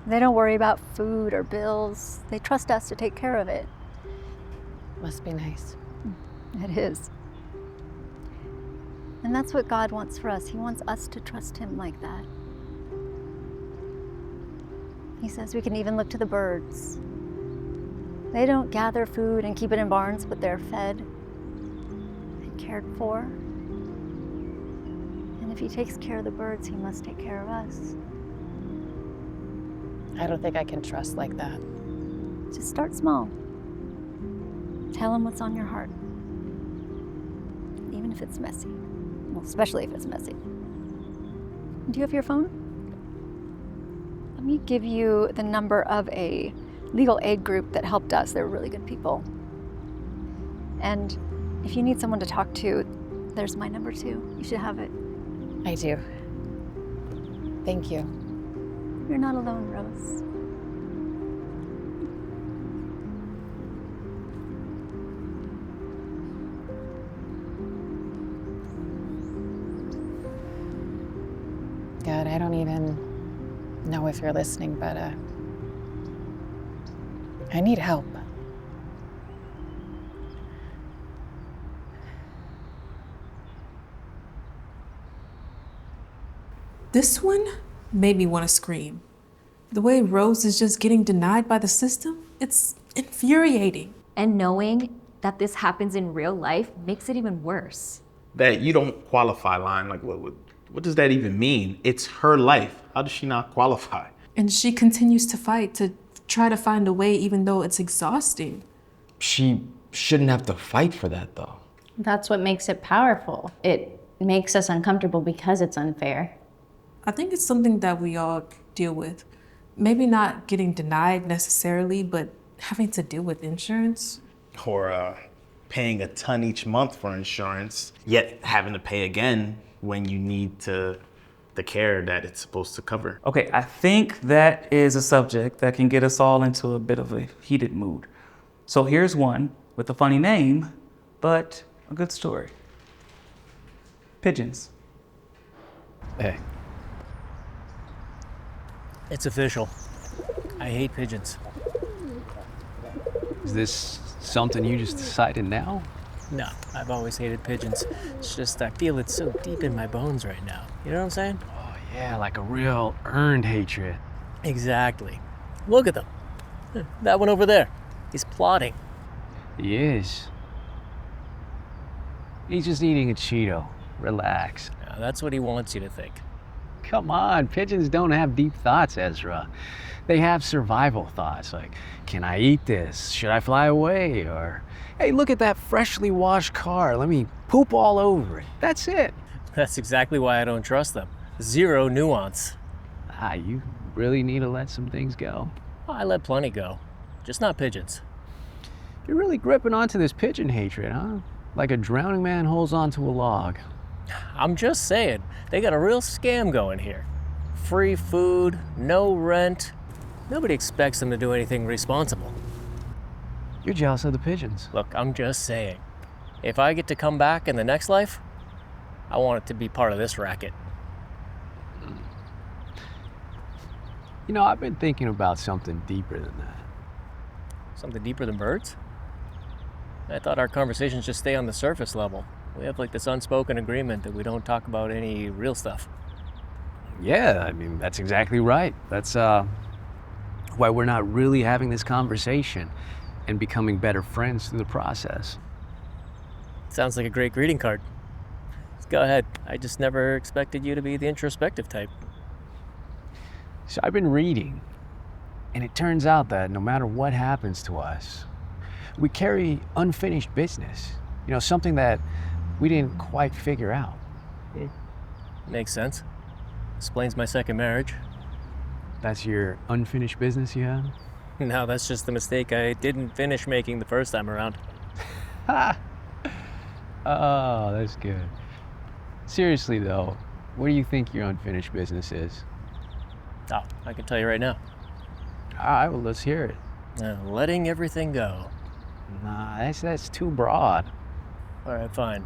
They don't worry about food or bills. They trust us to take care of it. Must be nice. It is. And that's what God wants for us. He wants us to trust him like that. He says we can even look to the birds. They don't gather food and keep it in barns, but they're fed and cared for. And if he takes care of the birds, he must take care of us. I don't think I can trust like that. Just start small. Tell him what's on your heart. Even if it's messy. Well, especially if it's messy. Do you have your phone? Let me give you the number of a legal aid group that helped us. They're really good people. And if you need someone to talk to, there's my number too. You should have it. I do. Thank you. You're not alone, Rose. I don't even know if you're listening, but I need help. This one made me want to scream. The way Rose is just getting denied by the system, it's infuriating. And knowing that this happens in real life makes it even worse. That you don't qualify line, like what does that even mean? It's her life. How does she not qualify? And she continues to fight to try to find a way even though it's exhausting. She shouldn't have to fight for that though. That's what makes it powerful. It makes us uncomfortable because it's unfair. I think it's something that we all deal with. Maybe not getting denied necessarily, but having to deal with insurance. Or paying a ton each month for insurance, yet having to pay again when you need the care that it's supposed to cover. Okay, I think that is a subject that can get us all into a bit of a heated mood. So here's one with a funny name, but a good story. Pigeons. Hey. It's official. I hate pigeons. Is this something you just decided now? No, I've always hated pigeons. It's just I feel it so deep in my bones right now. You know what I'm saying? Oh yeah, like a real earned hatred. Exactly. Look at them. That one over there. He's plotting. He is. He's just eating a Cheeto. Relax. Now, that's what he wants you to think. Come on, pigeons don't have deep thoughts, Ezra. They have survival thoughts like, can I eat this? Should I fly away? Or, hey, look at that freshly washed car. Let me poop all over it. That's it. That's exactly why I don't trust them. Zero nuance. You really need to let some things go. I let plenty go. Just not pigeons. You're really gripping onto this pigeon hatred, huh? Like a drowning man holds onto a log. I'm just saying, they got a real scam going here. Free food, no rent. Nobody expects them to do anything responsible. You're jealous of the pigeons. Look, I'm just saying, if I get to come back in the next life, I want it to be part of this racket. You know, I've been thinking about something deeper than that. Something deeper than birds? I thought our conversations just stay on the surface level. We have like this unspoken agreement that we don't talk about any real stuff. Yeah, I mean, that's exactly right. That's why we're not really having this conversation and becoming better friends through the process. Sounds like a great greeting card. Go ahead. I just never expected you to be the introspective type. So I've been reading, and it turns out that no matter what happens to us, we carry unfinished business. You know, something that we didn't quite figure out. Makes sense. Explains my second marriage. That's your unfinished business you have? No, that's just the mistake I didn't finish making the first time around. Ha! Oh, that's good. Seriously though, what do you think your unfinished business is? Oh, I can tell you right now. All right, well, let's hear it. Letting everything go. Nah, that's too broad. All right, fine.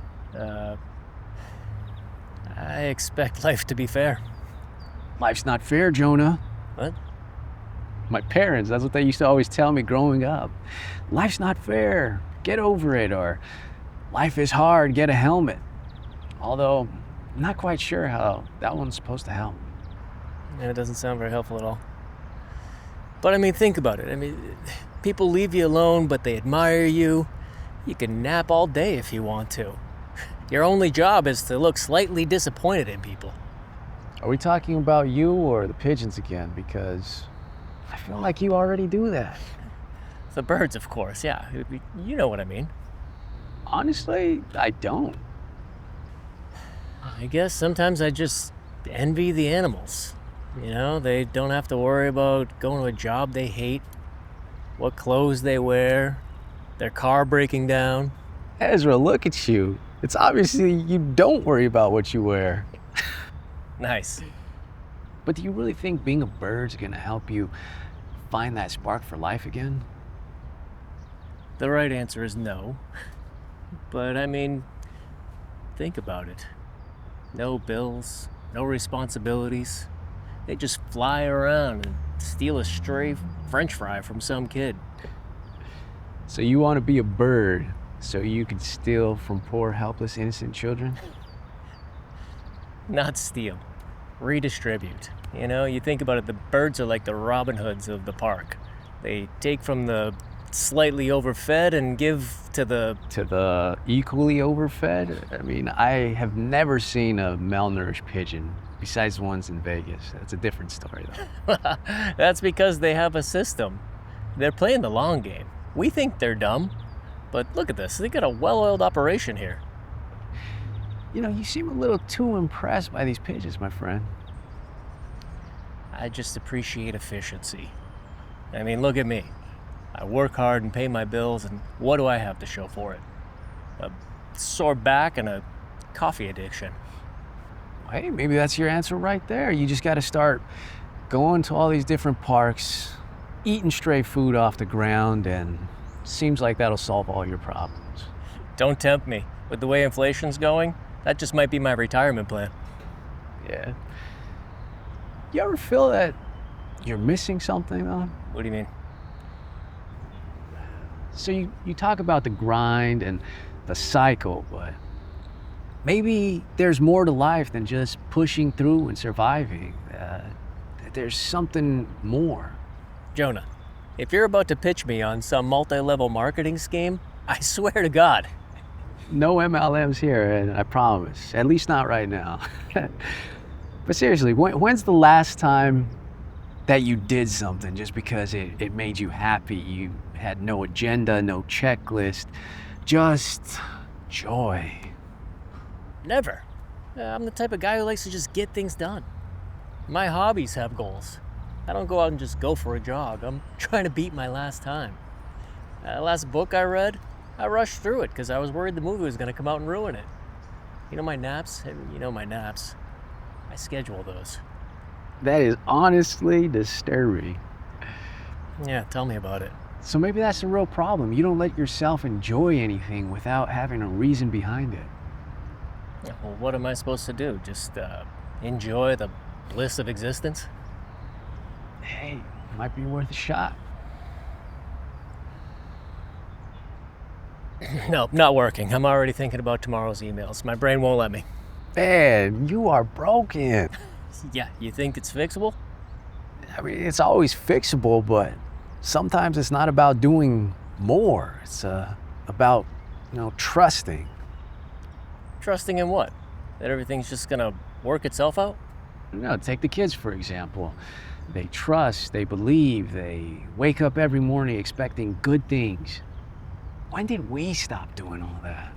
I expect life to be fair. Life's not fair, Jonah. What? My parents, that's what they used to always tell me growing up. Life's not fair. Get over it. Or life is hard. Get a helmet. Although, I'm not quite sure how that one's supposed to help. Yeah, it doesn't sound very helpful at all. But I mean, think about it. I mean, people leave you alone, but they admire you. You can nap all day if you want to. Your only job is to look slightly disappointed in people. Are we talking about you or the pigeons again? Because I feel like you already do that. The birds, of course, yeah. You know what I mean. Honestly, I don't. I guess sometimes I just envy the animals. You know, they don't have to worry about going to a job they hate, what clothes they wear, their car breaking down. Ezra, look at you. It's obviously you don't worry about what you wear. Nice. But do you really think being a bird's gonna help you find that spark for life again? The right answer is no. But I mean, think about it. No bills, no responsibilities, They just fly around and steal a stray French fry from some kid. So you want to be a bird so you can steal from poor, helpless, innocent children? Not steal, redistribute. You know, you think about it, the birds are like the Robin Hoods of the park. They take from the slightly overfed and give to the... To the equally overfed? I mean, I have never seen a malnourished pigeon, besides the ones in Vegas. That's a different story, though. That's because they have a system. They're playing the long game. We think they're dumb, but look at this. They got a well-oiled operation here. You know, you seem a little too impressed by these pigeons, my friend. I just appreciate efficiency. I mean, look at me. I work hard and pay my bills, and what do I have to show for it? A sore back and a coffee addiction. Hey, maybe that's your answer right there. You just got to start going to all these different parks, eating stray food off the ground, and seems like that'll solve all your problems. Don't tempt me. With the way inflation's going, that just might be my retirement plan. Yeah. You ever feel that you're missing something, though? What do you mean? So you talk about the grind and the cycle, but maybe there's more to life than just pushing through and surviving. There's something more. Jonah, if you're about to pitch me on some multi-level marketing scheme, I swear to God. No MLMs here, and I promise. At least not right now. But seriously, when's the last time that you did something just because it made you happy? You had no agenda, no checklist, just joy. Never. I'm the type of guy who likes to just get things done. My hobbies have goals. I don't go out and just go for a jog. I'm trying to beat my last time. Last book I read, I rushed through it because I was worried the movie was going to come out and ruin it. You know my naps? I schedule those. That is honestly disturbing. Yeah, tell me about it. So maybe that's the real problem. You don't let yourself enjoy anything without having a reason behind it. Yeah, well, what am I supposed to do? Just enjoy the bliss of existence? Hey, might be worth a shot. No, not working. I'm already thinking about tomorrow's emails. My brain won't let me. Man, you are broken. Yeah, you think it's fixable? I mean, it's always fixable, but sometimes it's not about doing more. It's about, trusting. Trusting in what? That everything's just gonna work itself out? No, take the kids, for example. They trust, they believe, they wake up every morning expecting good things. When did we stop doing all that?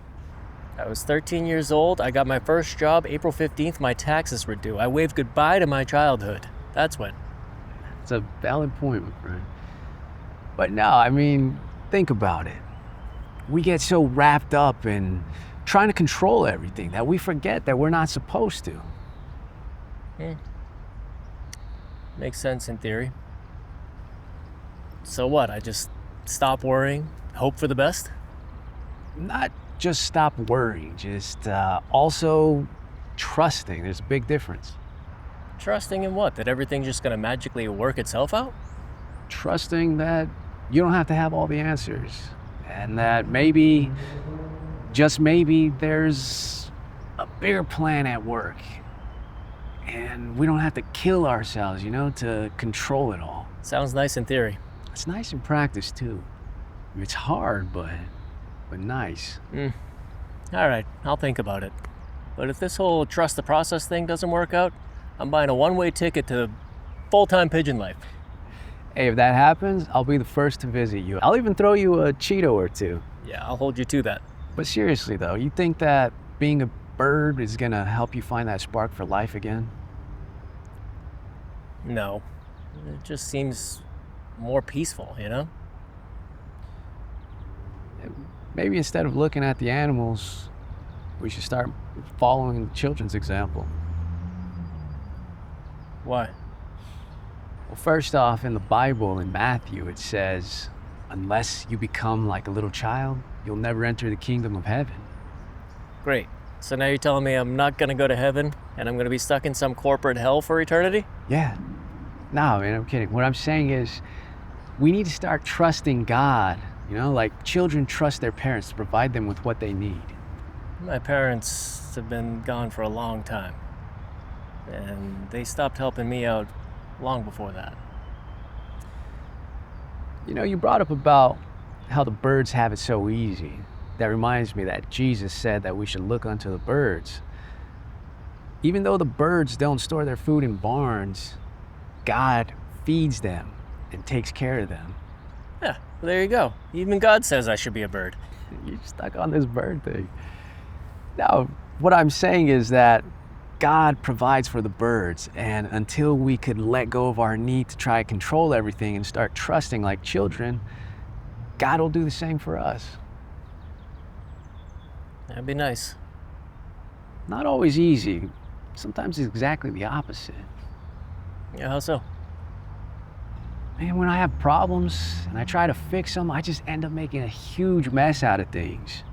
I was 13 years old. I got my first job April 15th. My taxes were due. I waved goodbye to my childhood. That's when. It's a valid point, my friend. But no, I mean, think about it. We get so wrapped up in trying to control everything that we forget that we're not supposed to. Makes sense in theory. So what? I just stop worrying, hope for the best? Not just stop worrying, just also trusting. There's a big difference. Trusting in what? That everything's just gonna magically work itself out? Trusting that you don't have to have all the answers, and that maybe, just maybe, there's a bigger plan at work, and we don't have to kill ourselves, to control it all. Sounds nice in theory. It's nice in practice, too. It's hard, but nice. All right, I'll think about it. But if this whole trust the process thing doesn't work out, I'm buying a one-way ticket to full-time pigeon life. Hey, if that happens, I'll be the first to visit you. I'll even throw you a Cheeto or two. Yeah, I'll hold you to that. But seriously, though, you think that being a bird is gonna help you find that spark for life again? No. It just seems more peaceful, Maybe instead of looking at the animals, we should start following the children's example. Why? Well, first off, in the Bible, in Matthew, it says, unless you become like a little child, you'll never enter the kingdom of heaven. Great. So now you're telling me I'm not gonna go to heaven and I'm gonna be stuck in some corporate hell for eternity? Yeah. No, man, I'm kidding. What I'm saying is we need to start trusting God, like children trust their parents to provide them with what they need. My parents have been gone for a long time, and they stopped helping me out long before that. You brought up about how the birds have it so easy. That reminds me that Jesus said that we should look unto the birds. Even though the birds don't store their food in barns, God feeds them and takes care of them. Yeah, well, there you go. Even God says I should be a bird. You're stuck on this bird thing. Now, what I'm saying is that God provides for the birds, and until we could let go of our need to try to control everything and start trusting like children, God will do the same for us. That'd be nice. Not always easy. Sometimes it's exactly the opposite. Yeah, how so? Man, when I have problems and I try to fix them, I just end up making a huge mess out of things.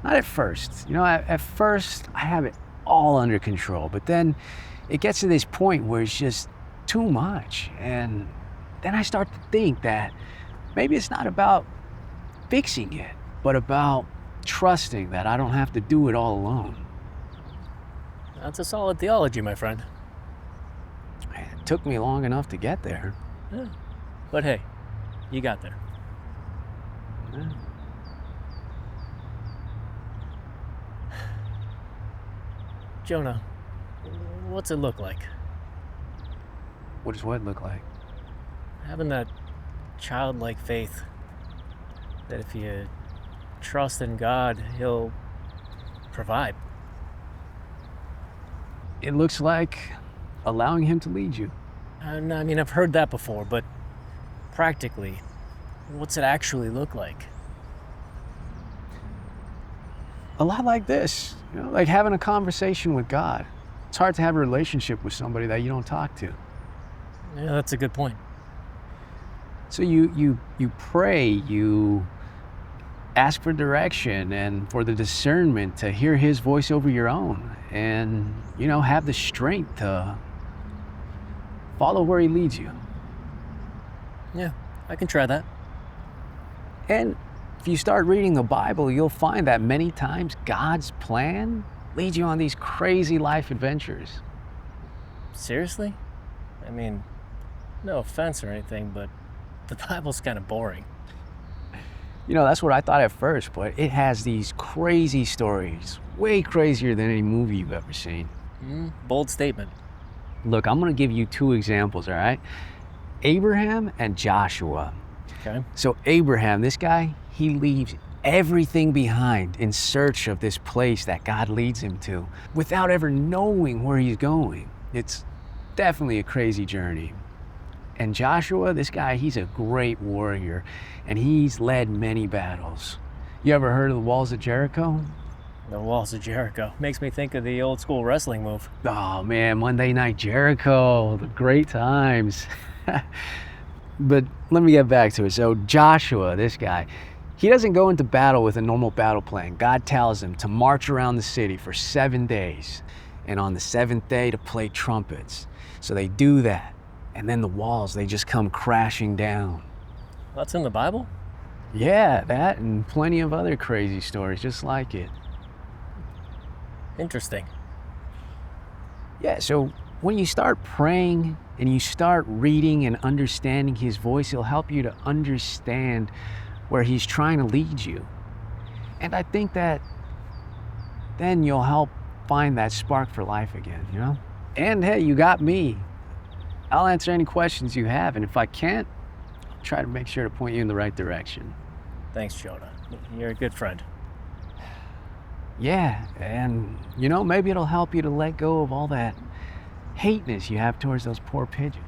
Not at first. At first I have it all under control, but then it gets to this point where it's just too much. And then I start to think that maybe it's not about fixing it, but about trusting that I don't have to do it all alone. That's a solid theology, my friend. It took me long enough to get there. Yeah. But hey, you got there. Yeah. Jonah, what's it look like? What does what look like? Having that childlike faith that if you trust in God, He'll provide. It looks like allowing Him to lead you. I mean, I've heard that before, but practically, what's it actually look like? A lot like this, like having a conversation with God. It's hard to have a relationship with somebody that you don't talk to. Yeah, that's a good point. So you pray, you ask for direction and for the discernment to hear His voice over your own, and have the strength to follow where He leads you. Yeah, I can try that. And if you start reading the Bible, you'll find that many times God's plan leads you on these crazy life adventures. Seriously? I mean, no offense or anything, but the Bible's kind of boring. That's what I thought at first, but it has these crazy stories, way crazier than any movie you've ever seen. Bold statement. Look, I'm gonna give you two examples, all right? Abraham and Joshua. Okay. So Abraham, this guy, he leaves everything behind in search of this place that God leads him to without ever knowing where he's going. It's definitely a crazy journey. And Joshua, this guy, he's a great warrior, and he's led many battles. You ever heard of the Walls of Jericho? The Walls of Jericho. Makes me think of the old school wrestling move. Oh man, Monday Night Jericho, the great times. But let me get back to it. So Joshua, this guy, he doesn't go into battle with a normal battle plan. God tells him to march around the city for 7 days, and on the 7th day to play trumpets. So they do that, and then the walls, they just come crashing down. That's in the Bible? Yeah, that and plenty of other crazy stories just like it. Interesting. Yeah, so when you start praying and you start reading and understanding His voice, He'll help you to understand where He's trying to lead you. And I think that then you'll help find that spark for life again, And hey, you got me. I'll answer any questions you have, and if I can't, I'll try to make sure to point you in the right direction. Thanks, Jonah. You're a good friend. Yeah, and maybe it'll help you to let go of all that hateness you have towards those poor pigeons.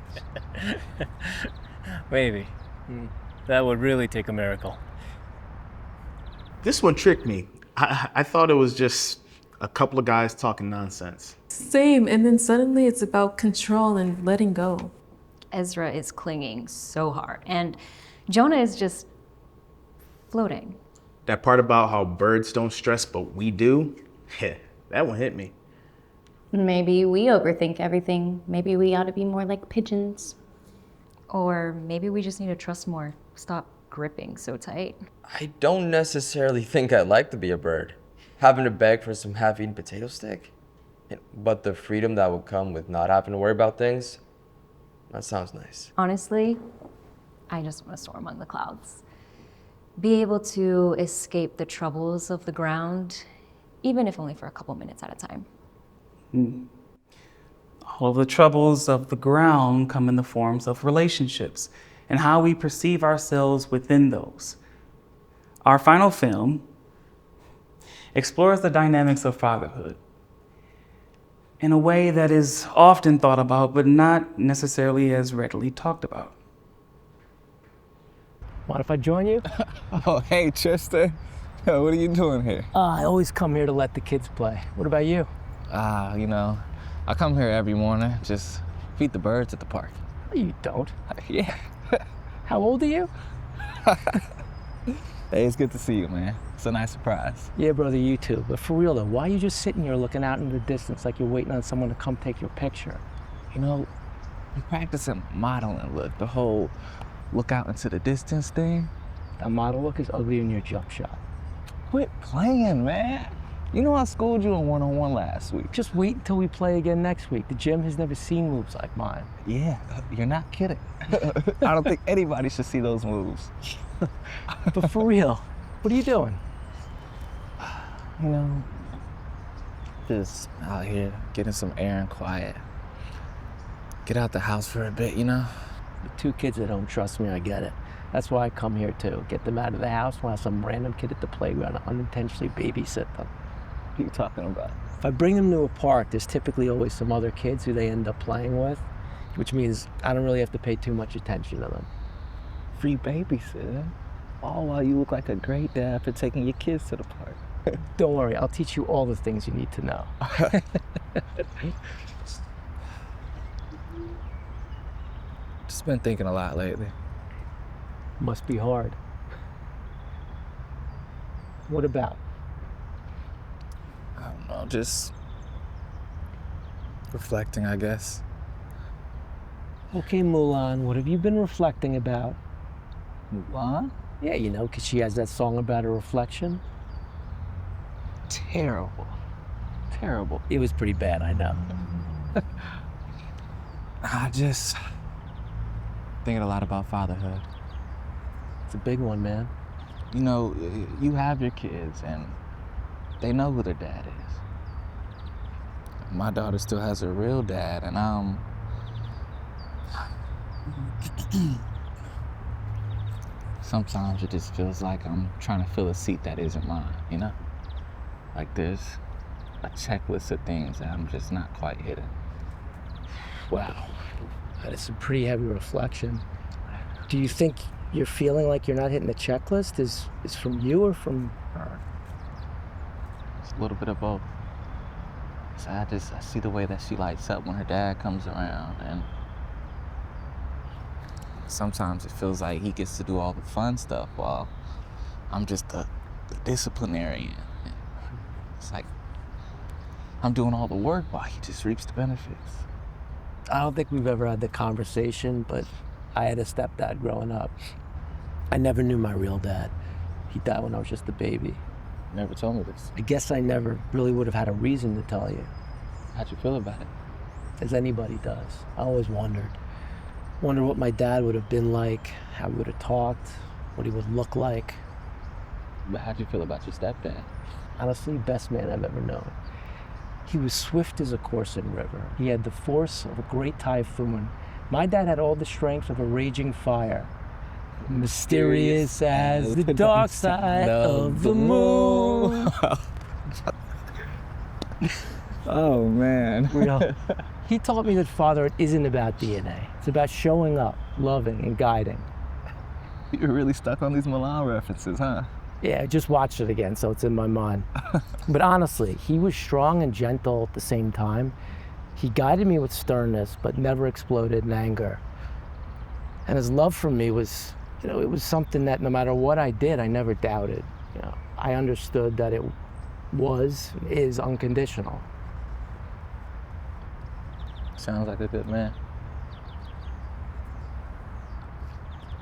Maybe. That would really take a miracle. This one tricked me. I thought it was just a couple of guys talking nonsense. Same, and then suddenly it's about control and letting go. Ezra is clinging so hard, and Jonah is just floating. That part about how birds don't stress, but we do, Yeah, that one hit me. Maybe we overthink everything. Maybe we ought to be more like pigeons. Or maybe we just need to trust more. Stop gripping so tight. I don't necessarily think I'd like to be a bird. Having to beg for some half-eaten potato stick. But the freedom that would come with not having to worry about things, that sounds nice. Honestly, I just want to soar among the clouds. Be able to escape the troubles of the ground, even if only for a couple minutes at a time. All of the troubles of the ground come in the forms of relationships and how we perceive ourselves within those. Our final film explores the dynamics of fatherhood in a way that is often thought about, but not necessarily as readily talked about. Mind if I join you? Oh, hey, Chester. Yo, what are you doing here? I always come here to let the kids play. What about you? You know, I come here every morning, just feed the birds at the park. No, you don't. Yeah. How old are you? Hey, it's good to see you, man. It's a nice surprise. Yeah, brother, you too. But for real though, why are you just sitting here looking out into the distance like you're waiting on someone to come take your picture? You know, I'm practicing modeling look, the whole look out into the distance thing. That model look is ugly in your jump shot. Quit playing, man. You know I schooled you in one-on-one last week. Just wait until we play again next week. The gym has never seen moves like mine. Yeah, you're not kidding. I don't think anybody should see those moves. But for real, what are you doing? You know, just out here getting some air and quiet. Get out the house for a bit, you know? With 2 kids at home, trust me, I get it. That's why I come here too. Get them out of the house while some random kid at the playground unintentionally babysit them. What are you talking about? If I bring them to a park, there's typically always some other kids who they end up playing with, which means I don't really have to pay too much attention to them. Free babysitter? All while you look like a great dad for taking your kids to the park. Don't worry, I'll teach you all the things you need to know. Just been thinking a lot lately. Must be hard. What about? I don't know, just reflecting, I guess. Okay, Mulan, what have you been reflecting about? Mulan? Yeah, you know, because she has that song about a reflection. Terrible. Terrible. It was pretty bad, I know. I just thinking a lot about fatherhood. It's a big one, man. You know, you have your kids and they know who their dad is. My daughter still has her real dad, and sometimes it just feels like I'm trying to fill a seat that isn't mine, you know? Like there's a checklist of things that I'm just not quite hitting. Wow, that is a pretty heavy reflection. Do you think you're feeling like you're not hitting the checklist is from you or from her? It's a little bit of both. So I see the way that she lights up when her dad comes around, and sometimes it feels like he gets to do all the fun stuff while I'm just the disciplinarian. It's like I'm doing all the work while he just reaps the benefits. I don't think we've ever had the conversation, but I had a stepdad growing up. I never knew my real dad. He died when I was just a baby. You never told me this. I guess I never really would have had a reason to tell you. How'd you feel about it? As anybody does. I always wondered. Wonder what my dad would have been like, how he would have talked, what he would look like. But how'd you feel about your stepdad? Honestly, best man I've ever known. He was swift as a coursing river. He had the force of a great typhoon. My dad had all the strength of a raging fire. Mysterious as the dark side of the moon. Oh, man. Real. He taught me that fatherhood isn't about DNA. It's about showing up, loving, and guiding. You're really stuck on these Milan references, huh? Yeah, I just watched it again, so it's in my mind. But honestly, he was strong and gentle at the same time. He guided me with sternness, but never exploded in anger. And his love for me was, you know, it was something that no matter what I did, I never doubted. You know, I understood that is unconditional. Sounds like a good man.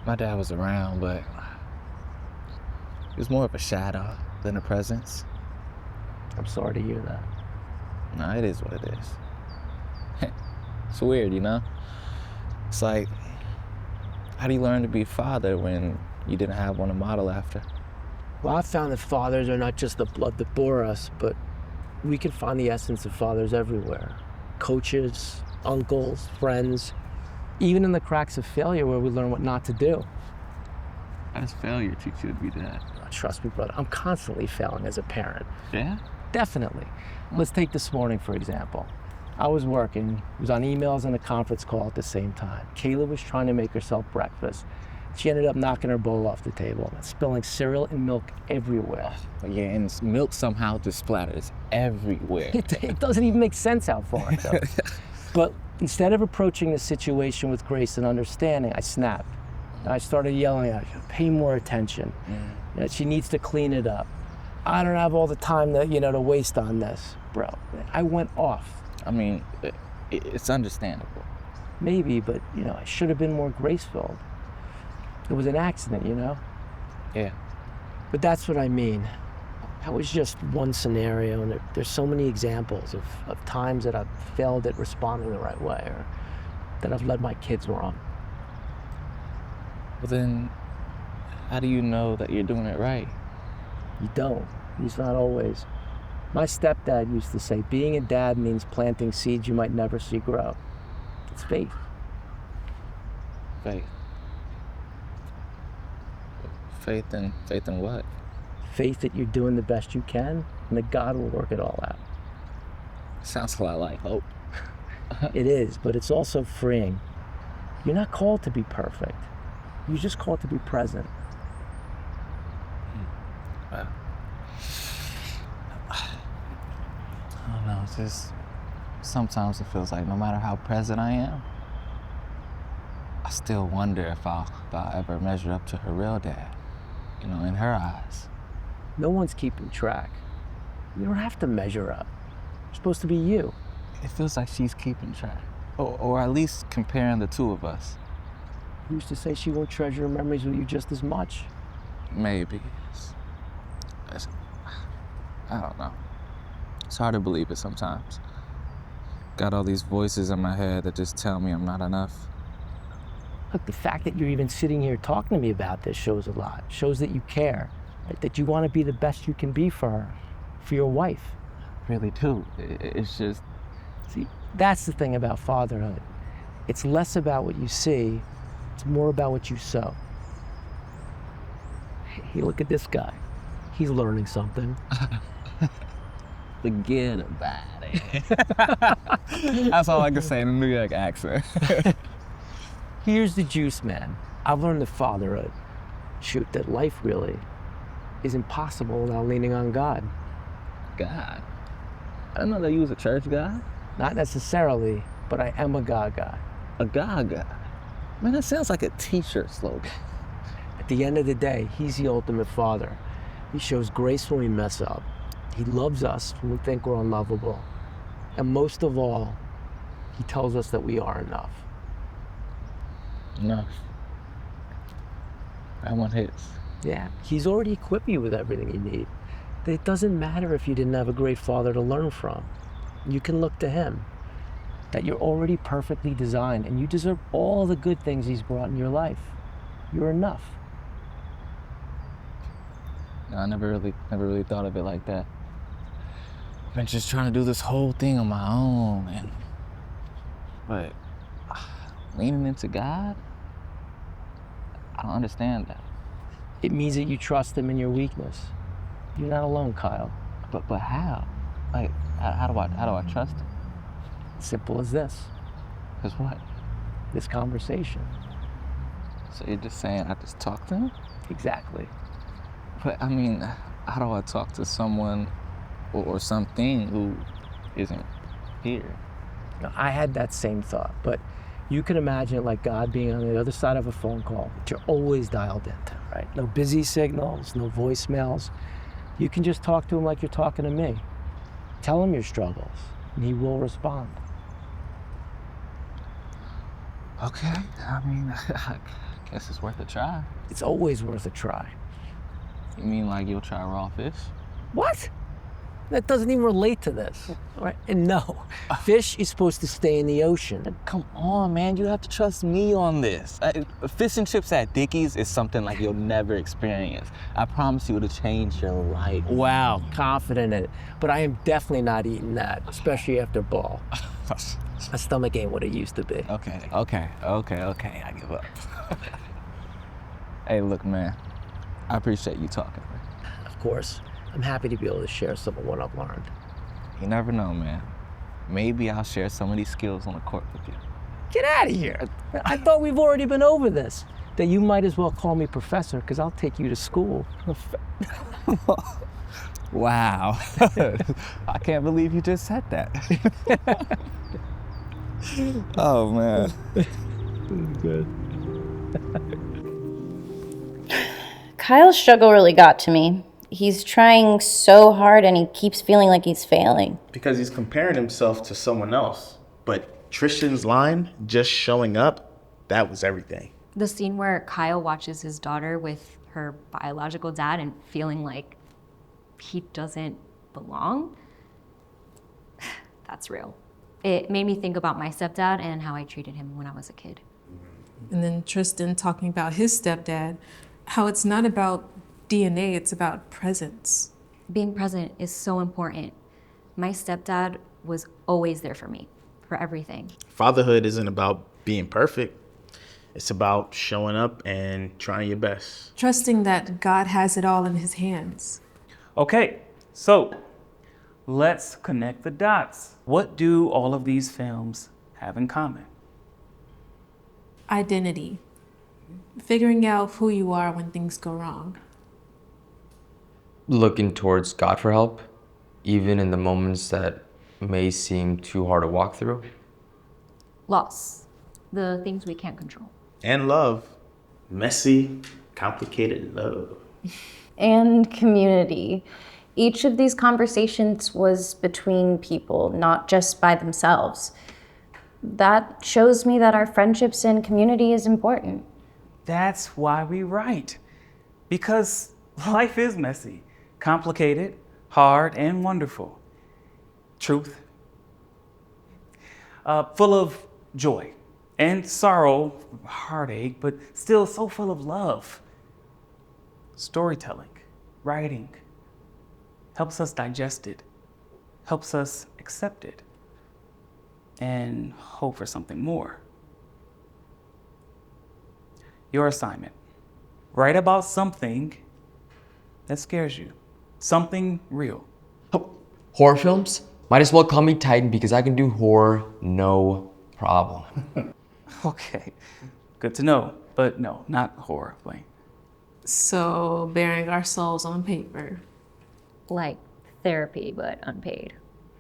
My dad was around, but he was more of a shadow than a presence. I'm sorry to hear that. No, it is what it is. It's weird, you know? It's like, how do you learn to be a father when you didn't have one to model after? Well, I've found that fathers are not just the blood that bore us, but we can find the essence of fathers everywhere. Coaches, uncles, friends, even in the cracks of failure where we learn what not to do. How does failure teach you to be dad? Oh, trust me, brother, I'm constantly failing as a parent. Yeah? Definitely. Let's take this morning, for example. I was working, was on emails and a conference call at the same time. Kayla was trying to make herself breakfast. She ended up knocking her bowl off the table and spilling cereal and milk everywhere. Yeah, and milk somehow just splatters everywhere. It doesn't even make sense how far it goes. But instead of approaching the situation with grace and understanding, I snapped. I started yelling at her, pay more attention. You know, she needs to clean it up. I don't have all the time to, to waste on this. Bro, I went off. I mean, it's understandable. Maybe, but, I should have been more grace-filled. It was an accident, Yeah. But that's what I mean. That was just one scenario, and there's so many examples of times that I've failed at responding the right way, or that I've led my kids wrong. Well then, how do you know that you're doing it right? You don't. He's not always. My stepdad used to say, being a dad means planting seeds you might never see grow. It's faith. Faith. Faith in what? Faith that you're doing the best you can and that God will work it all out. Sounds a lot like hope. It is, but it's also freeing. You're not called to be perfect. You're just called to be present. Wow. I don't know, it's just sometimes it feels like no matter how present I am, I still wonder if I'll ever measure up to her real dad, in her eyes. No one's keeping track. You don't have to measure up. You're supposed to be you. It feels like she's keeping track, or at least comparing the two of us. Who's to say she won't treasure her memories with you just as much? Maybe. I don't know. It's hard to believe it sometimes. Got all these voices in my head that just tell me I'm not enough. Look, the fact that you're even sitting here talking to me about this shows a lot. Shows that you care, right? That you want to be the best you can be for her, for your wife. Really do. It's just... See, that's the thing about fatherhood. It's less about what you see, it's more about what you sow. Hey, look at this guy. He's learning something. Forget about it. That's all I can say in a New York accent. Here's the juice, man. I've learned that fatherhood, that life really is impossible without leaning on God. God? I didn't know that you was a church guy. Not necessarily, but I am a God guy. A God guy? Man, that sounds like a t-shirt slogan. At the end of the day, he's the ultimate father. He shows grace when we mess up. He loves us when we think we're unlovable. And most of all, he tells us that we are enough. Enough. That one hits. Yeah, he's already equipped you with everything you need. It doesn't matter if you didn't have a great father to learn from. You can look to him. That you're already perfectly designed and you deserve all the good things he's brought in your life. You're enough. No, I never really thought of it like that. I've been just trying to do this whole thing on my own, but leaning into God, I don't understand that. It means that you trust him in your weakness. You're not alone, Kyle. But how? Like, how do I trust him? Simple as this. As what? This conversation. So you're just saying I just talk to him? Exactly. But I mean, how do I talk to someone or something who isn't here? Now, I had that same thought, but you can imagine it like God being on the other side of a phone call that you're always dialed into, right? No busy signals, no voicemails. You can just talk to him like you're talking to me. Tell him your struggles, and he will respond. Okay, I mean, I guess it's worth a try. It's always worth a try. You mean like you'll try raw fish? What? That doesn't even relate to this. Right? And no, fish is supposed to stay in the ocean. Come on, man, you have to trust me on this. Fish and chips at Dickie's is something like you'll never experience. I promise you it'll change your life. Wow, confident in it. But I am definitely not eating that, especially after ball. My stomach ain't what it used to be. Okay, I give up. Hey, look, man, I appreciate you talking. Of course. I'm happy to be able to share some of what I've learned. You never know, man. Maybe I'll share some of these skills on the court with you. Get out of here. I thought we've already been over this. That you might as well call me professor, because I'll take you to school. Wow. I can't believe you just said that. Oh, man. Good. Kyle's struggle really got to me. He's trying so hard and he keeps feeling like he's failing. Because he's comparing himself to someone else. But Tristan's line, just showing up, that was everything. The scene where Kyle watches his daughter with her biological dad and feeling like he doesn't belong, that's real. It made me think about my stepdad and how I treated him when I was a kid. And then Tristan talking about his stepdad, how it's not about DNA, it's about presence. Being present is so important. My stepdad was always there for me, for everything. Fatherhood isn't about being perfect. It's about showing up and trying your best. Trusting that God has it all in his hands. Okay, so let's connect the dots. What do all of these films have in common? Identity. Figuring out who you are when things go wrong. Looking towards God for help, even in the moments that may seem too hard to walk through. Loss. The things we can't control. And love. Messy, complicated love. And community. Each of these conversations was between people, not just by themselves. That shows me that our friendships and community is important. That's why we write. Because life is messy, complicated, hard, and wonderful. Truth. Full of joy and sorrow, heartache, but still so full of love. Storytelling, writing, helps us digest it, helps us accept it, and hope for something more. Your assignment: write about something that scares you, something real. Horror films? Might as well call me Titan because I can do horror, no problem. Okay, good to know, but no, not horror, Blaine. So, bearing our souls on paper. Like therapy, but unpaid.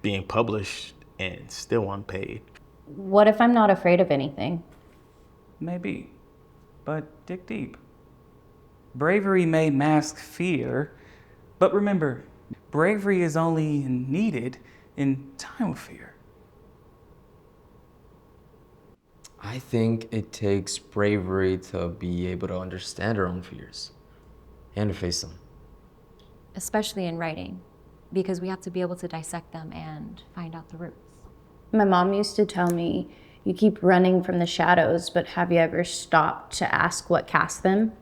Being published and still unpaid. What if I'm not afraid of anything? Maybe, but dig deep. Bravery may mask fear, but remember, bravery is only needed in time of fear. I think it takes bravery to be able to understand our own fears and to face them. Especially in writing, because we have to be able to dissect them and find out the roots. My mom used to tell me, you keep running from the shadows, but have you ever stopped to ask what cast them?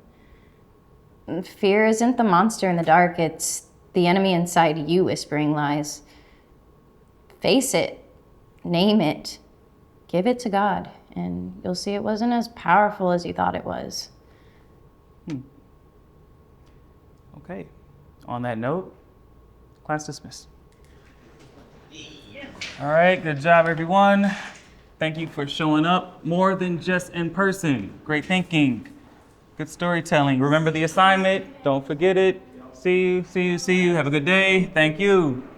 Fear isn't the monster in the dark, it's the enemy inside you whispering lies. Face it, name it, give it to God, and you'll see it wasn't as powerful as you thought it was. Okay, on that note, class dismissed. All right, good job, everyone. Thank you for showing up more than just in person. Great thinking, good storytelling. Remember the assignment, don't forget it. See you. Have a good day. Thank you.